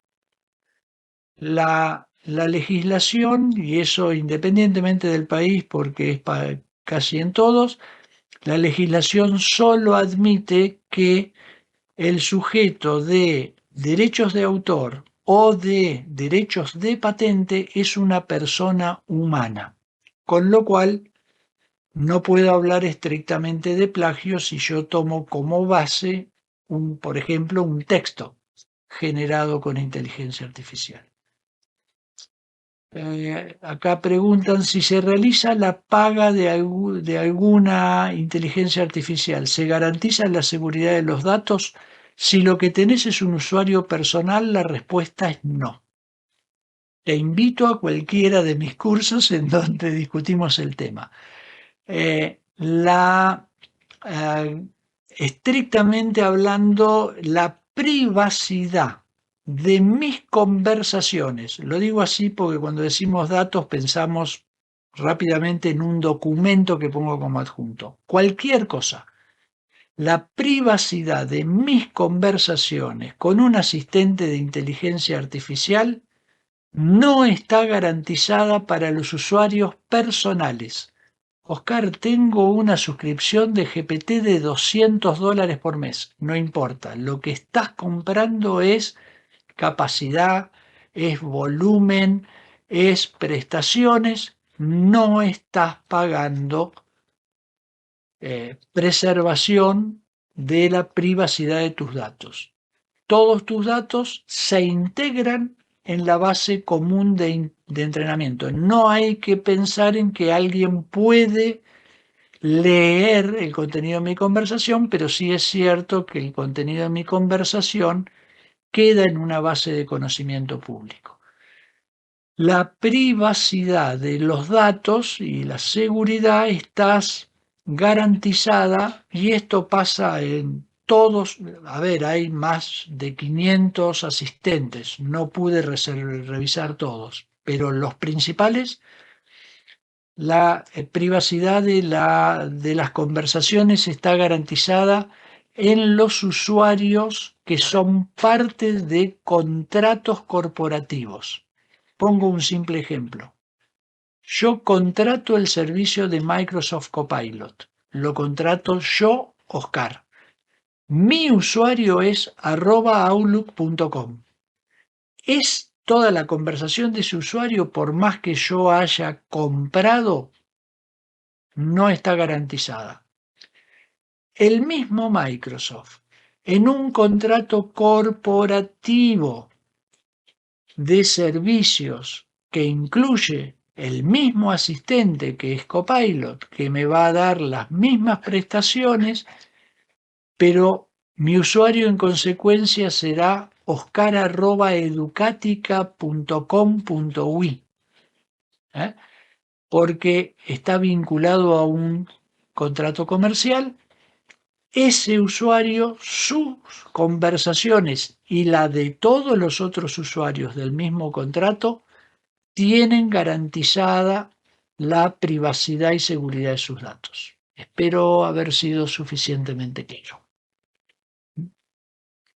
La legislación, y eso independientemente del país porque es casi en todos, la legislación solo admite que el sujeto de derechos de autor o de derechos de patente es una persona humana, con lo cual no puedo hablar estrictamente de plagio si yo tomo como base, por ejemplo, un texto generado con inteligencia artificial. Acá preguntan si se realiza la paga de alguna inteligencia artificial. ¿Se garantiza la seguridad de los datos? Si lo que tenés es un usuario personal, la respuesta es no. Te invito a cualquiera de mis cursos en donde discutimos el tema. estrictamente hablando, la privacidad de mis conversaciones, lo digo así porque cuando decimos datos pensamos rápidamente en un documento que pongo como adjunto, cualquier cosa. La privacidad de mis conversaciones con un asistente de inteligencia artificial no está garantizada para los usuarios personales. Oscar, tengo una suscripción de GPT de $200 por mes. No importa, lo que estás comprando es capacidad, es volumen, es prestaciones. No estás pagando preservación de la privacidad de tus datos. Todos tus datos se integran en la base común de entrenamiento. No hay que pensar en que alguien puede leer el contenido de mi conversación, pero sí es cierto que el contenido de mi conversación queda en una base de conocimiento público. La privacidad de los datos y la seguridad estás garantizada y esto pasa en todos, a ver, hay más de 500 asistentes, no pude revisar todos, pero los principales, la privacidad de las conversaciones está garantizada en los usuarios que son parte de contratos corporativos. Pongo un simple ejemplo. Yo contrato el servicio de Microsoft Copilot. Lo contrato yo, Oscar. Mi usuario es @outlook.com. ¿Es toda la conversación de ese usuario, por más que yo haya comprado? No está garantizada. El mismo Microsoft, en un contrato corporativo de servicios que incluye el mismo asistente que es Copilot, que me va a dar las mismas prestaciones, pero mi usuario en consecuencia será oscar@educatica.com.uy, porque está vinculado a un contrato comercial. Ese usuario, sus conversaciones y la de todos los otros usuarios del mismo contrato tienen garantizada la privacidad y seguridad de sus datos. Espero haber sido suficientemente claro.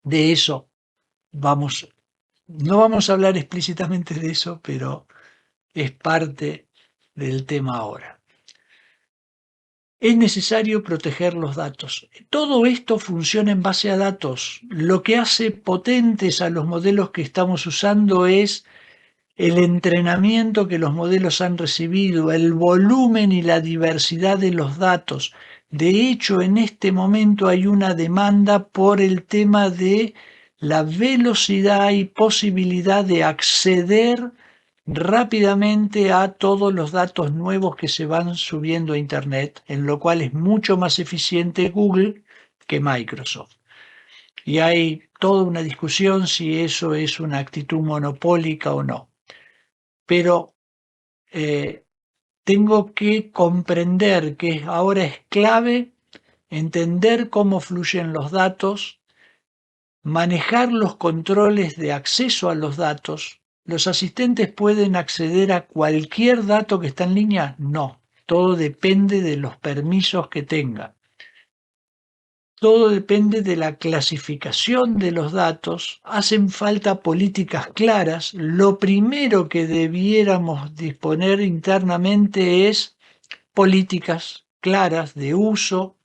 De eso no vamos a hablar explícitamente de eso, pero es parte del tema ahora. Es necesario proteger los datos. Todo esto funciona en base a datos. Lo que hace potentes a los modelos que estamos usando es el entrenamiento que los modelos han recibido, el volumen y la diversidad de los datos. De hecho, en este momento hay una demanda por el tema de la velocidad y posibilidad de acceder rápidamente a todos los datos nuevos que se van subiendo a Internet, en lo cual es mucho más eficiente Google que Microsoft. Y hay toda una discusión si eso es una actitud monopólica o no. Pero tengo que comprender que ahora es clave entender cómo fluyen los datos, manejar los controles de acceso a los datos. ¿Los asistentes pueden acceder a cualquier dato que está en línea? No, todo depende de los permisos que tenga. Todo depende de la clasificación de los datos. Hacen falta políticas claras. Lo primero que debiéramos disponer internamente es políticas claras de uso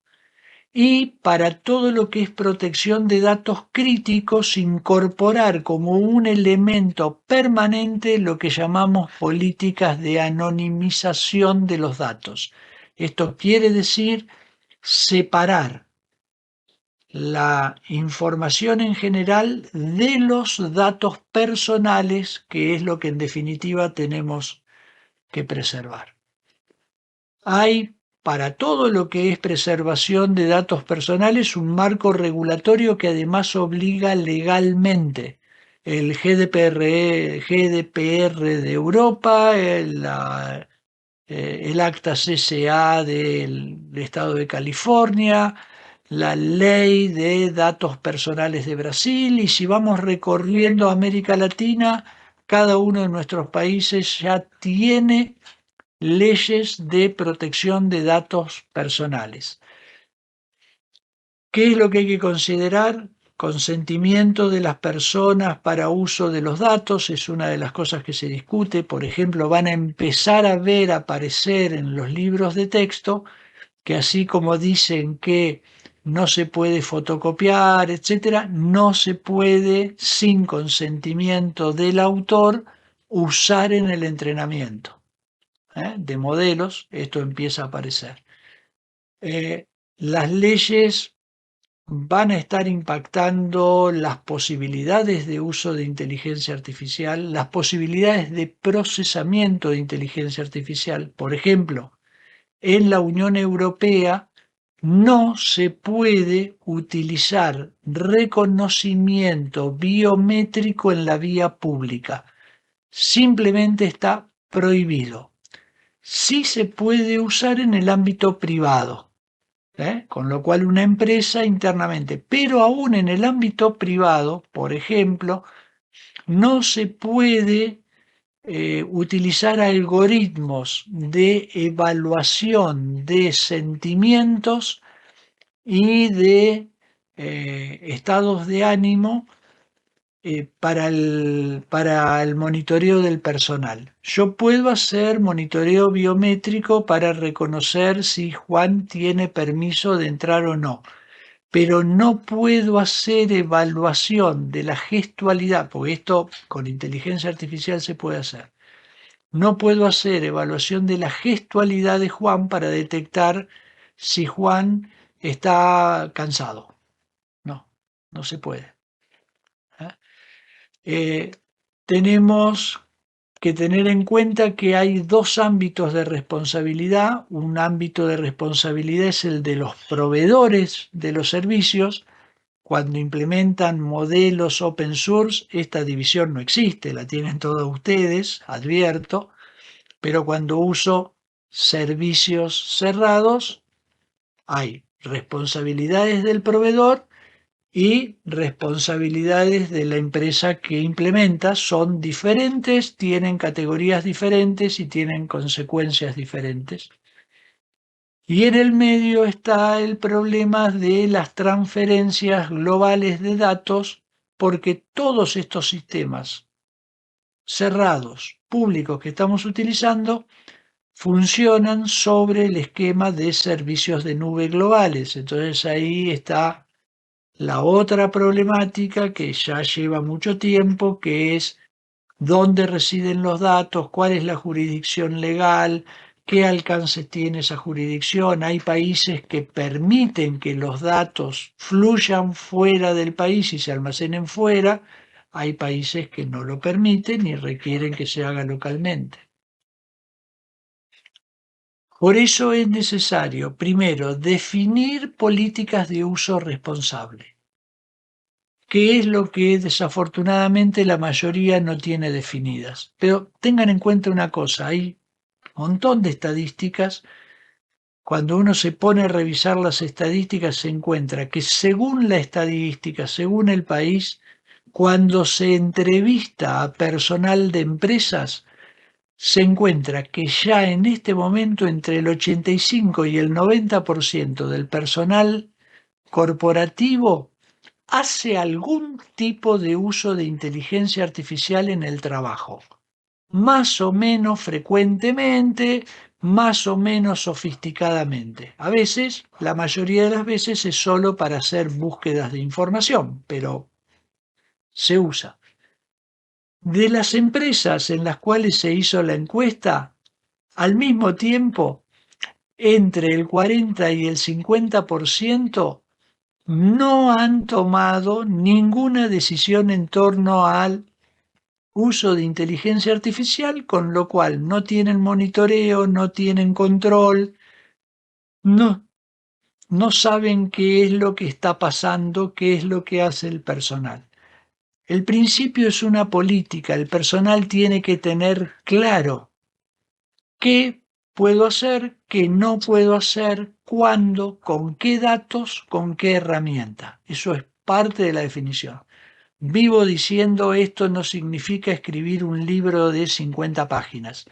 y para todo lo que es protección de datos críticos, incorporar como un elemento permanente lo que llamamos políticas de anonimización de los datos. Esto quiere decir separar la información en general de los datos personales, que es lo que en definitiva tenemos que preservar. Hay para todo lo que es preservación de datos personales un marco regulatorio que además obliga legalmente. El GDPR de Europa, el acta CCA del Estado de California, la ley de datos personales de Brasil, y si vamos recorriendo América Latina, cada uno de nuestros países ya tiene leyes de protección de datos personales. ¿Qué es lo que hay que considerar? Consentimiento de las personas para uso de los datos es una de las cosas que se discute. Por ejemplo, van a empezar a ver aparecer en los libros de texto que así como dicen que no se puede fotocopiar, etcétera, no se puede sin consentimiento del autor usar en el entrenamiento de modelos. Esto empieza a aparecer. Las leyes van a estar impactando las posibilidades de uso de inteligencia artificial, las posibilidades de procesamiento de inteligencia artificial. Por ejemplo, en la Unión Europea no se puede utilizar reconocimiento biométrico en la vía pública. Simplemente está prohibido. Sí se puede usar en el ámbito privado. Con lo cual una empresa internamente, pero aún en el ámbito privado, por ejemplo, no se puede utilizar algoritmos de evaluación de sentimientos y de estados de ánimo para el monitoreo del personal. Yo puedo hacer monitoreo biométrico para reconocer si Juan tiene permiso de entrar o no, pero no puedo hacer evaluación de la gestualidad, porque esto con inteligencia artificial se puede hacer. No puedo hacer evaluación de la gestualidad de Juan para detectar si Juan está cansado. No, no se puede. Eh, tenemos que tener en cuenta que hay dos ámbitos de responsabilidad. Un ámbito de responsabilidad es el de los proveedores de los servicios. Cuando implementan modelos open source, esta división no existe, la tienen todos ustedes, advierto, pero cuando uso servicios cerrados, hay responsabilidades del proveedor y responsabilidades de la empresa que implementa. Son diferentes, tienen categorías diferentes y tienen consecuencias diferentes. Y en el medio está el problema de las transferencias globales de datos, porque todos estos sistemas cerrados, públicos que estamos utilizando, funcionan sobre el esquema de servicios de nube globales. Entonces ahí está la otra problemática que ya lleva mucho tiempo, que es dónde residen los datos, cuál es la jurisdicción legal, qué alcance tiene esa jurisdicción. Hay países que permiten que los datos fluyan fuera del país y se almacenen fuera. Hay países que no lo permiten y requieren que se haga localmente. Por eso es necesario, primero, definir políticas de uso responsable, que es lo que desafortunadamente la mayoría no tiene definidas. Pero tengan en cuenta una cosa, hay un montón de estadísticas. Cuando uno se pone a revisar las estadísticas se encuentra que según la estadística, según el país, cuando se entrevista a personal de empresas, se encuentra que ya en este momento entre el 85 y el 90% del personal corporativo hace algún tipo de uso de inteligencia artificial en el trabajo, más o menos frecuentemente, más o menos sofisticadamente. A veces, la mayoría de las veces es solo para hacer búsquedas de información, pero se usa. De las empresas en las cuales se hizo la encuesta, al mismo tiempo, entre el 40 y el 50% no han tomado ninguna decisión en torno al uso de inteligencia artificial, con lo cual no tienen monitoreo, no tienen control, no, no saben qué es lo que está pasando, qué es lo que hace el personal. El principio es una política, el personal tiene que tener claro qué puedo hacer, qué no puedo hacer, cuándo, con qué datos, con qué herramienta. Eso es parte de la definición. Vivo diciendo esto no significa escribir un libro de 50 páginas.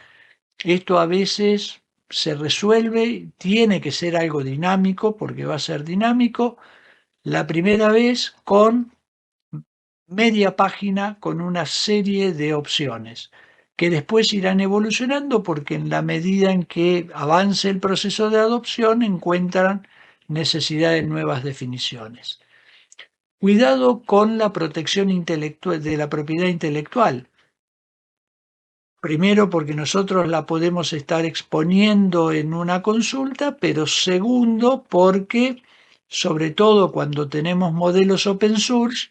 Esto a veces se resuelve, tiene que ser algo dinámico, porque va a ser dinámico, la primera vez con media página con una serie de opciones que después irán evolucionando porque en la medida en que avance el proceso de adopción encuentran necesidad de nuevas definiciones. Cuidado con la protección intelectual de la propiedad intelectual. Primero, porque nosotros la podemos estar exponiendo en una consulta, pero segundo, porque sobre todo cuando tenemos modelos open source,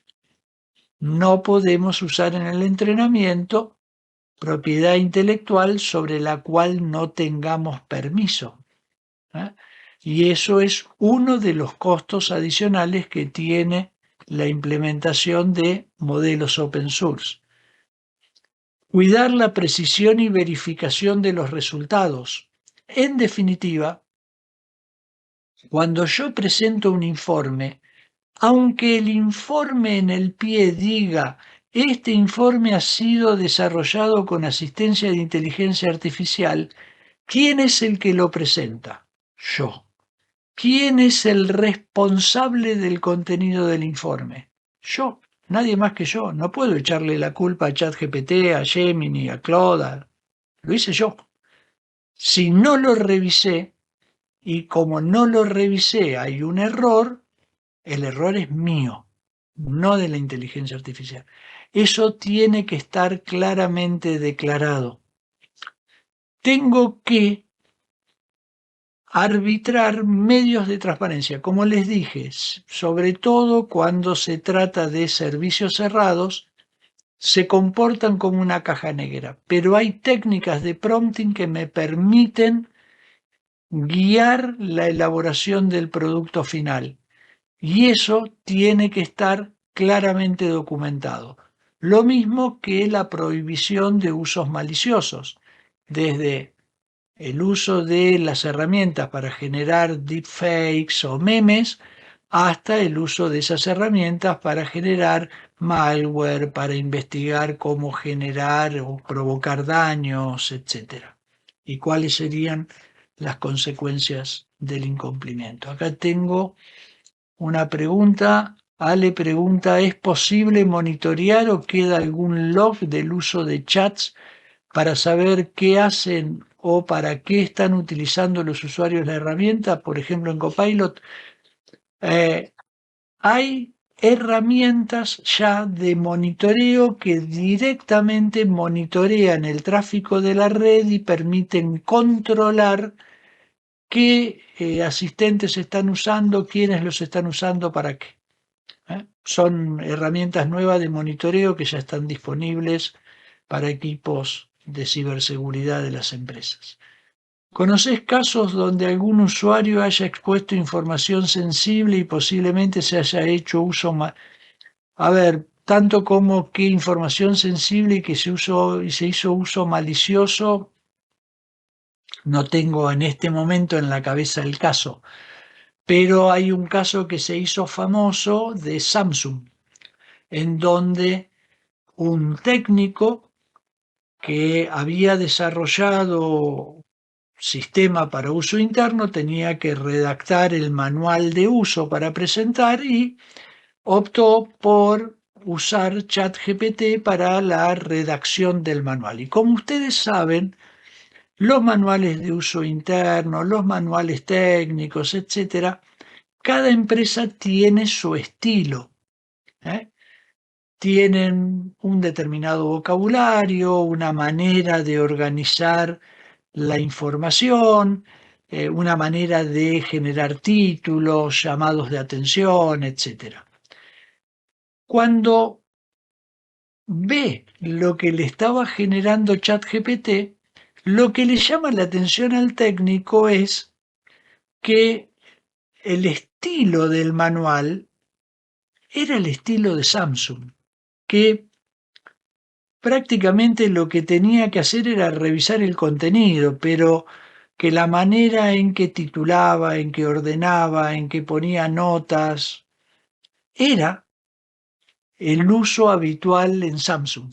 no podemos usar en el entrenamiento propiedad intelectual sobre la cual no tengamos permiso. ¿Eh? Y eso es uno de los costos adicionales que tiene la implementación de modelos open source. Cuidar la precisión y verificación de los resultados. En definitiva, cuando yo presento un informe, aunque el informe en el pie diga, este informe ha sido desarrollado con asistencia de inteligencia artificial, ¿quién es el que lo presenta? Yo. ¿Quién es el responsable del contenido del informe? Yo. Nadie más que yo. No puedo echarle la culpa a ChatGPT, a Gemini, a Claude. Lo hice yo. Si no lo revisé, y como no lo revisé hay un error, el error es mío, no de la inteligencia artificial. Eso tiene que estar claramente declarado. Tengo que arbitrar medios de transparencia, como les dije, sobre todo cuando se trata de servicios cerrados, se comportan como una caja negra, pero hay técnicas de prompting que me permiten guiar la elaboración del producto final. Y eso tiene que estar claramente documentado. Lo mismo que la prohibición de usos maliciosos, desde el uso de las herramientas para generar deepfakes o memes, hasta el uso de esas herramientas para generar malware, para investigar cómo generar o provocar daños, etc. Y cuáles serían las consecuencias del incumplimiento. Acá tengo una pregunta. Ale pregunta, ¿es posible monitorear o queda algún log del uso de chats para saber qué hacen o para qué están utilizando los usuarios la herramienta? Por ejemplo, en Copilot, hay herramientas ya de monitoreo que directamente monitorean el tráfico de la red y permiten controlar qué asistentes están usando, quiénes los están usando, para qué. Son herramientas nuevas de monitoreo que ya están disponibles para equipos de ciberseguridad de las empresas. ¿Conocés casos donde algún usuario haya expuesto información sensible y posiblemente se haya hecho uso A ver, tanto como qué información sensible y que se hizo uso malicioso, no tengo en este momento en la cabeza el caso, pero hay un caso que se hizo famoso de Samsung, en donde un técnico que había desarrollado sistema para uso interno tenía que redactar el manual de uso para presentar y optó por usar ChatGPT para la redacción del manual. Y como ustedes saben, los manuales de uso interno, los manuales técnicos, etcétera, cada empresa tiene su estilo. ¿eh? Tienen un determinado vocabulario, una manera de organizar la información, una manera de generar títulos, llamados de atención, etc. Cuando ve lo que le estaba generando ChatGPT, lo que le llama la atención al técnico es que el estilo del manual era el estilo de Samsung, que prácticamente lo que tenía que hacer era revisar el contenido, pero que la manera en que titulaba, en que ordenaba, en que ponía notas, era el uso habitual en Samsung.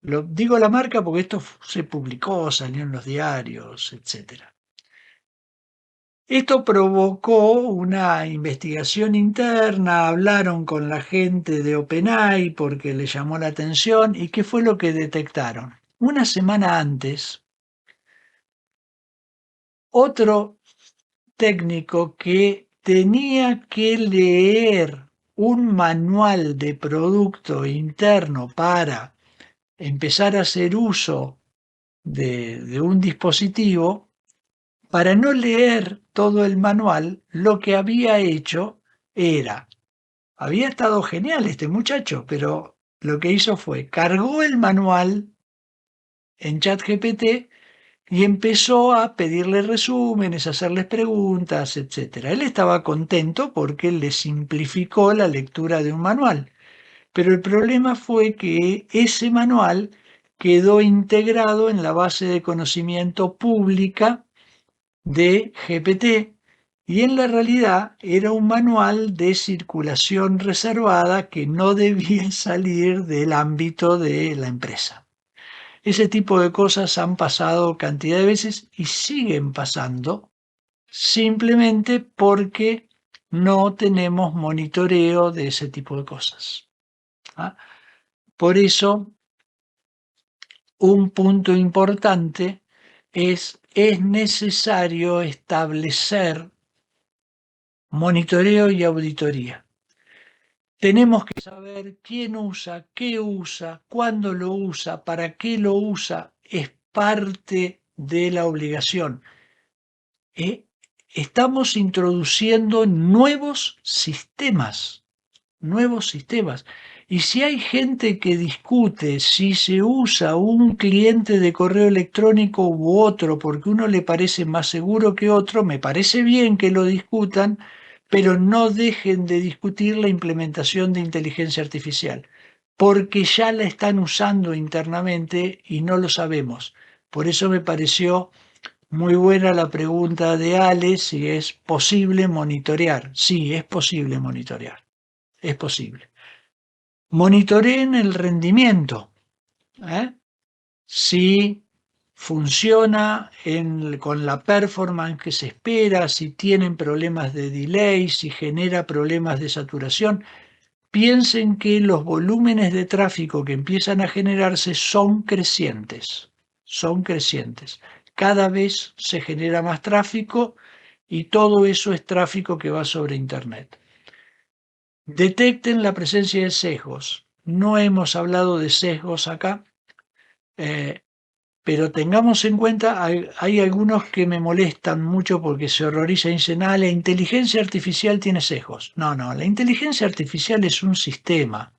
Digo la marca porque esto se publicó, salió en los diarios, etc. Esto provocó una investigación interna, hablaron con la gente de OpenAI porque le llamó la atención y ¿qué fue lo que detectaron? Una semana antes, otro técnico que tenía que leer un manual de producto interno para empezar a hacer uso de un dispositivo, para no leer todo el manual, lo que había hecho era, había estado genial este muchacho, pero lo que hizo fue, cargó el manual en ChatGPT y empezó a pedirle resúmenes, a hacerles preguntas, etc. Él estaba contento porque le simplificó la lectura de un manual, pero el problema fue que ese manual quedó integrado en la base de conocimiento pública de GPT y en la realidad era un manual de circulación reservada que no debía salir del ámbito de la empresa. Ese tipo de cosas han pasado cantidad de veces y siguen pasando simplemente porque no tenemos monitoreo de ese tipo de cosas. ¿Ah? Por eso, un punto importante es necesario establecer monitoreo y auditoría. Tenemos que saber quién usa, qué usa, cuándo lo usa, para qué lo usa. Es parte de la obligación. Estamos introduciendo nuevos sistemas. Y si hay gente que discute si se usa un cliente de correo electrónico u otro porque uno le parece más seguro que otro, me parece bien que lo discutan, pero no dejen de discutir la implementación de inteligencia artificial, porque ya la están usando internamente y no lo sabemos. Por eso me pareció muy buena la pregunta de Ale, si es posible monitorear. Sí, es posible monitorear, es posible. Monitoreen el rendimiento, ¿eh? Si funciona con la performance que se espera, si tienen problemas de delay, si genera problemas de saturación. Piensen que los volúmenes de tráfico que empiezan a generarse son crecientes, son crecientes. Cada vez se genera más tráfico y todo eso es tráfico que va sobre Internet. Detecten la presencia de sesgos. No hemos hablado de sesgos acá, eh, pero tengamos en cuenta, hay algunos que me molestan mucho porque se horrorizan y dicen, la inteligencia artificial tiene sesgos. No, la inteligencia artificial es un sistema.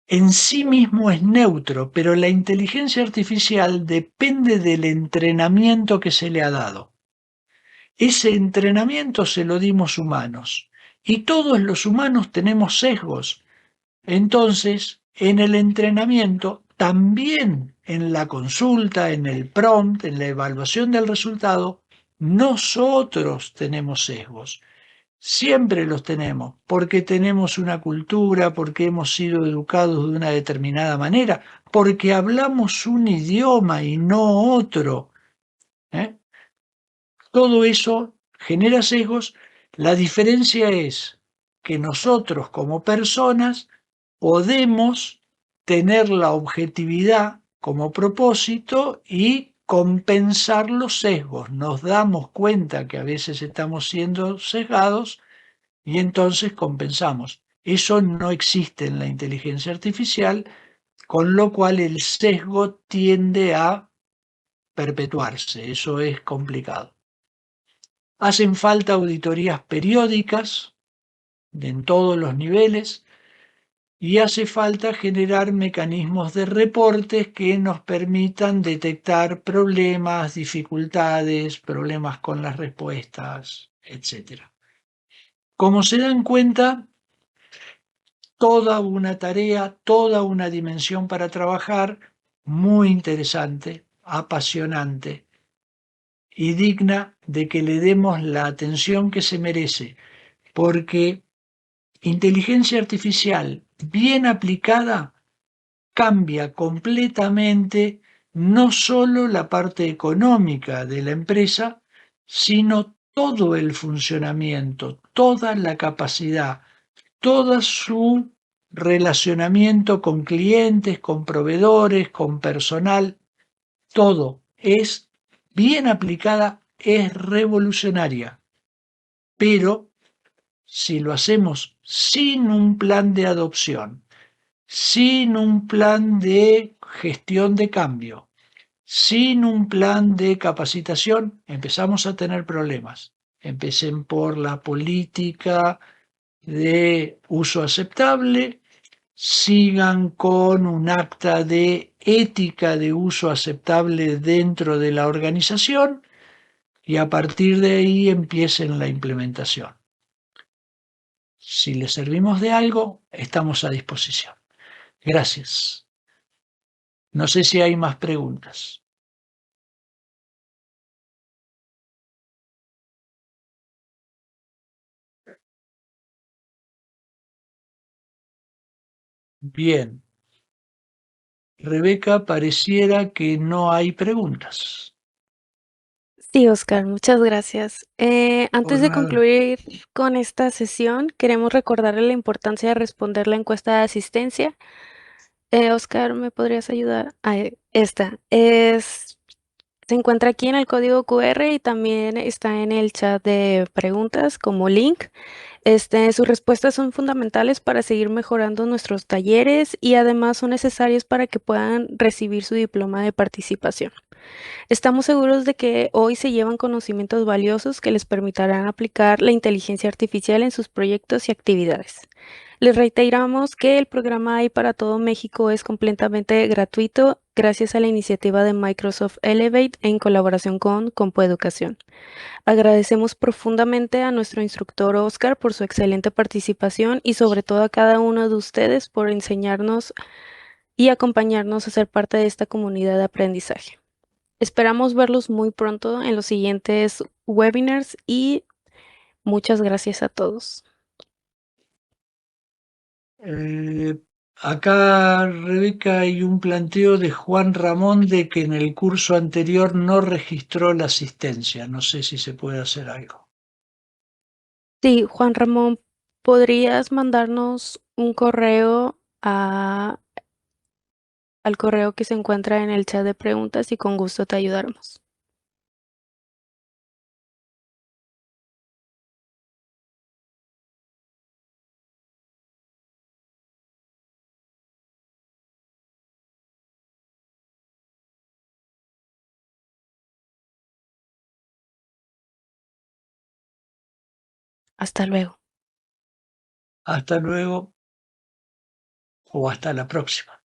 En sí mismo es neutro, pero la inteligencia artificial depende del entrenamiento que se le ha dado. Ese entrenamiento se lo dimos humanos y todos los humanos tenemos sesgos. Entonces, en el entrenamiento, también en la consulta, en el prompt, en la evaluación del resultado, nosotros tenemos sesgos. Siempre los tenemos, porque tenemos una cultura, porque hemos sido educados de una determinada manera, porque hablamos un idioma y no otro, ¿eh? Todo eso genera sesgos. La diferencia es que nosotros como personas podemos tener la objetividad como propósito y compensar los sesgos. Nos damos cuenta que a veces estamos siendo sesgados y entonces compensamos. Eso no existe en la inteligencia artificial, con lo cual el sesgo tiende a perpetuarse. Eso es complicado. Hacen falta auditorías periódicas en todos los niveles y hace falta generar mecanismos de reportes que nos permitan detectar problemas, dificultades, problemas con las respuestas, etc. Como se dan cuenta, toda una tarea, toda una dimensión para trabajar, muy interesante, apasionante. y digna de que le demos la atención que se merece, porque inteligencia artificial bien aplicada cambia completamente no solo la parte económica de la empresa, sino todo el funcionamiento, toda la capacidad, todo su relacionamiento con clientes, con proveedores, con personal, todo es bien aplicada, es revolucionaria. Pero si lo hacemos sin un plan de adopción, sin un plan de gestión de cambio, sin un plan de capacitación, empezamos a tener problemas. Empecen por la política de uso aceptable, sigan con un acta de ética de uso aceptable dentro de la organización y a partir de ahí empiecen la implementación. Si les servimos de algo, estamos a disposición. Gracias. No sé si hay más preguntas. Bien. Rebeca, pareciera que no hay preguntas. Sí, Oscar, muchas gracias. Por Antes de nada. concluir con esta sesión, queremos recordarle la importancia de responder la encuesta de asistencia. Oscar, ¿me podrías ayudar? Esta se encuentra aquí en el código QR y también está en el chat de preguntas como link. Sus respuestas son fundamentales para seguir mejorando nuestros talleres y además son necesarias para que puedan recibir su diploma de participación. Estamos seguros de que hoy se llevan conocimientos valiosos que les permitirán aplicar la inteligencia artificial en sus proyectos y actividades. Les reiteramos que el programa AI para todo México es completamente gratuito gracias a la iniciativa de Microsoft Elevate en colaboración con Compueducación. Agradecemos profundamente a nuestro instructor Oscar por su excelente participación y sobre todo a cada uno de ustedes por enseñarnos y acompañarnos a ser parte de esta comunidad de aprendizaje. Esperamos verlos muy pronto en los siguientes webinars y muchas gracias a todos. Eh, Acá, Rebeca, hay un planteo de Juan Ramón de que en el curso anterior no registró la asistencia. No sé si se puede hacer algo. Sí, Juan Ramón, ¿podrías mandarnos un correo al correo que se encuentra en el chat de preguntas y con gusto te ayudaremos? Hasta luego. Hasta luego o hasta la próxima.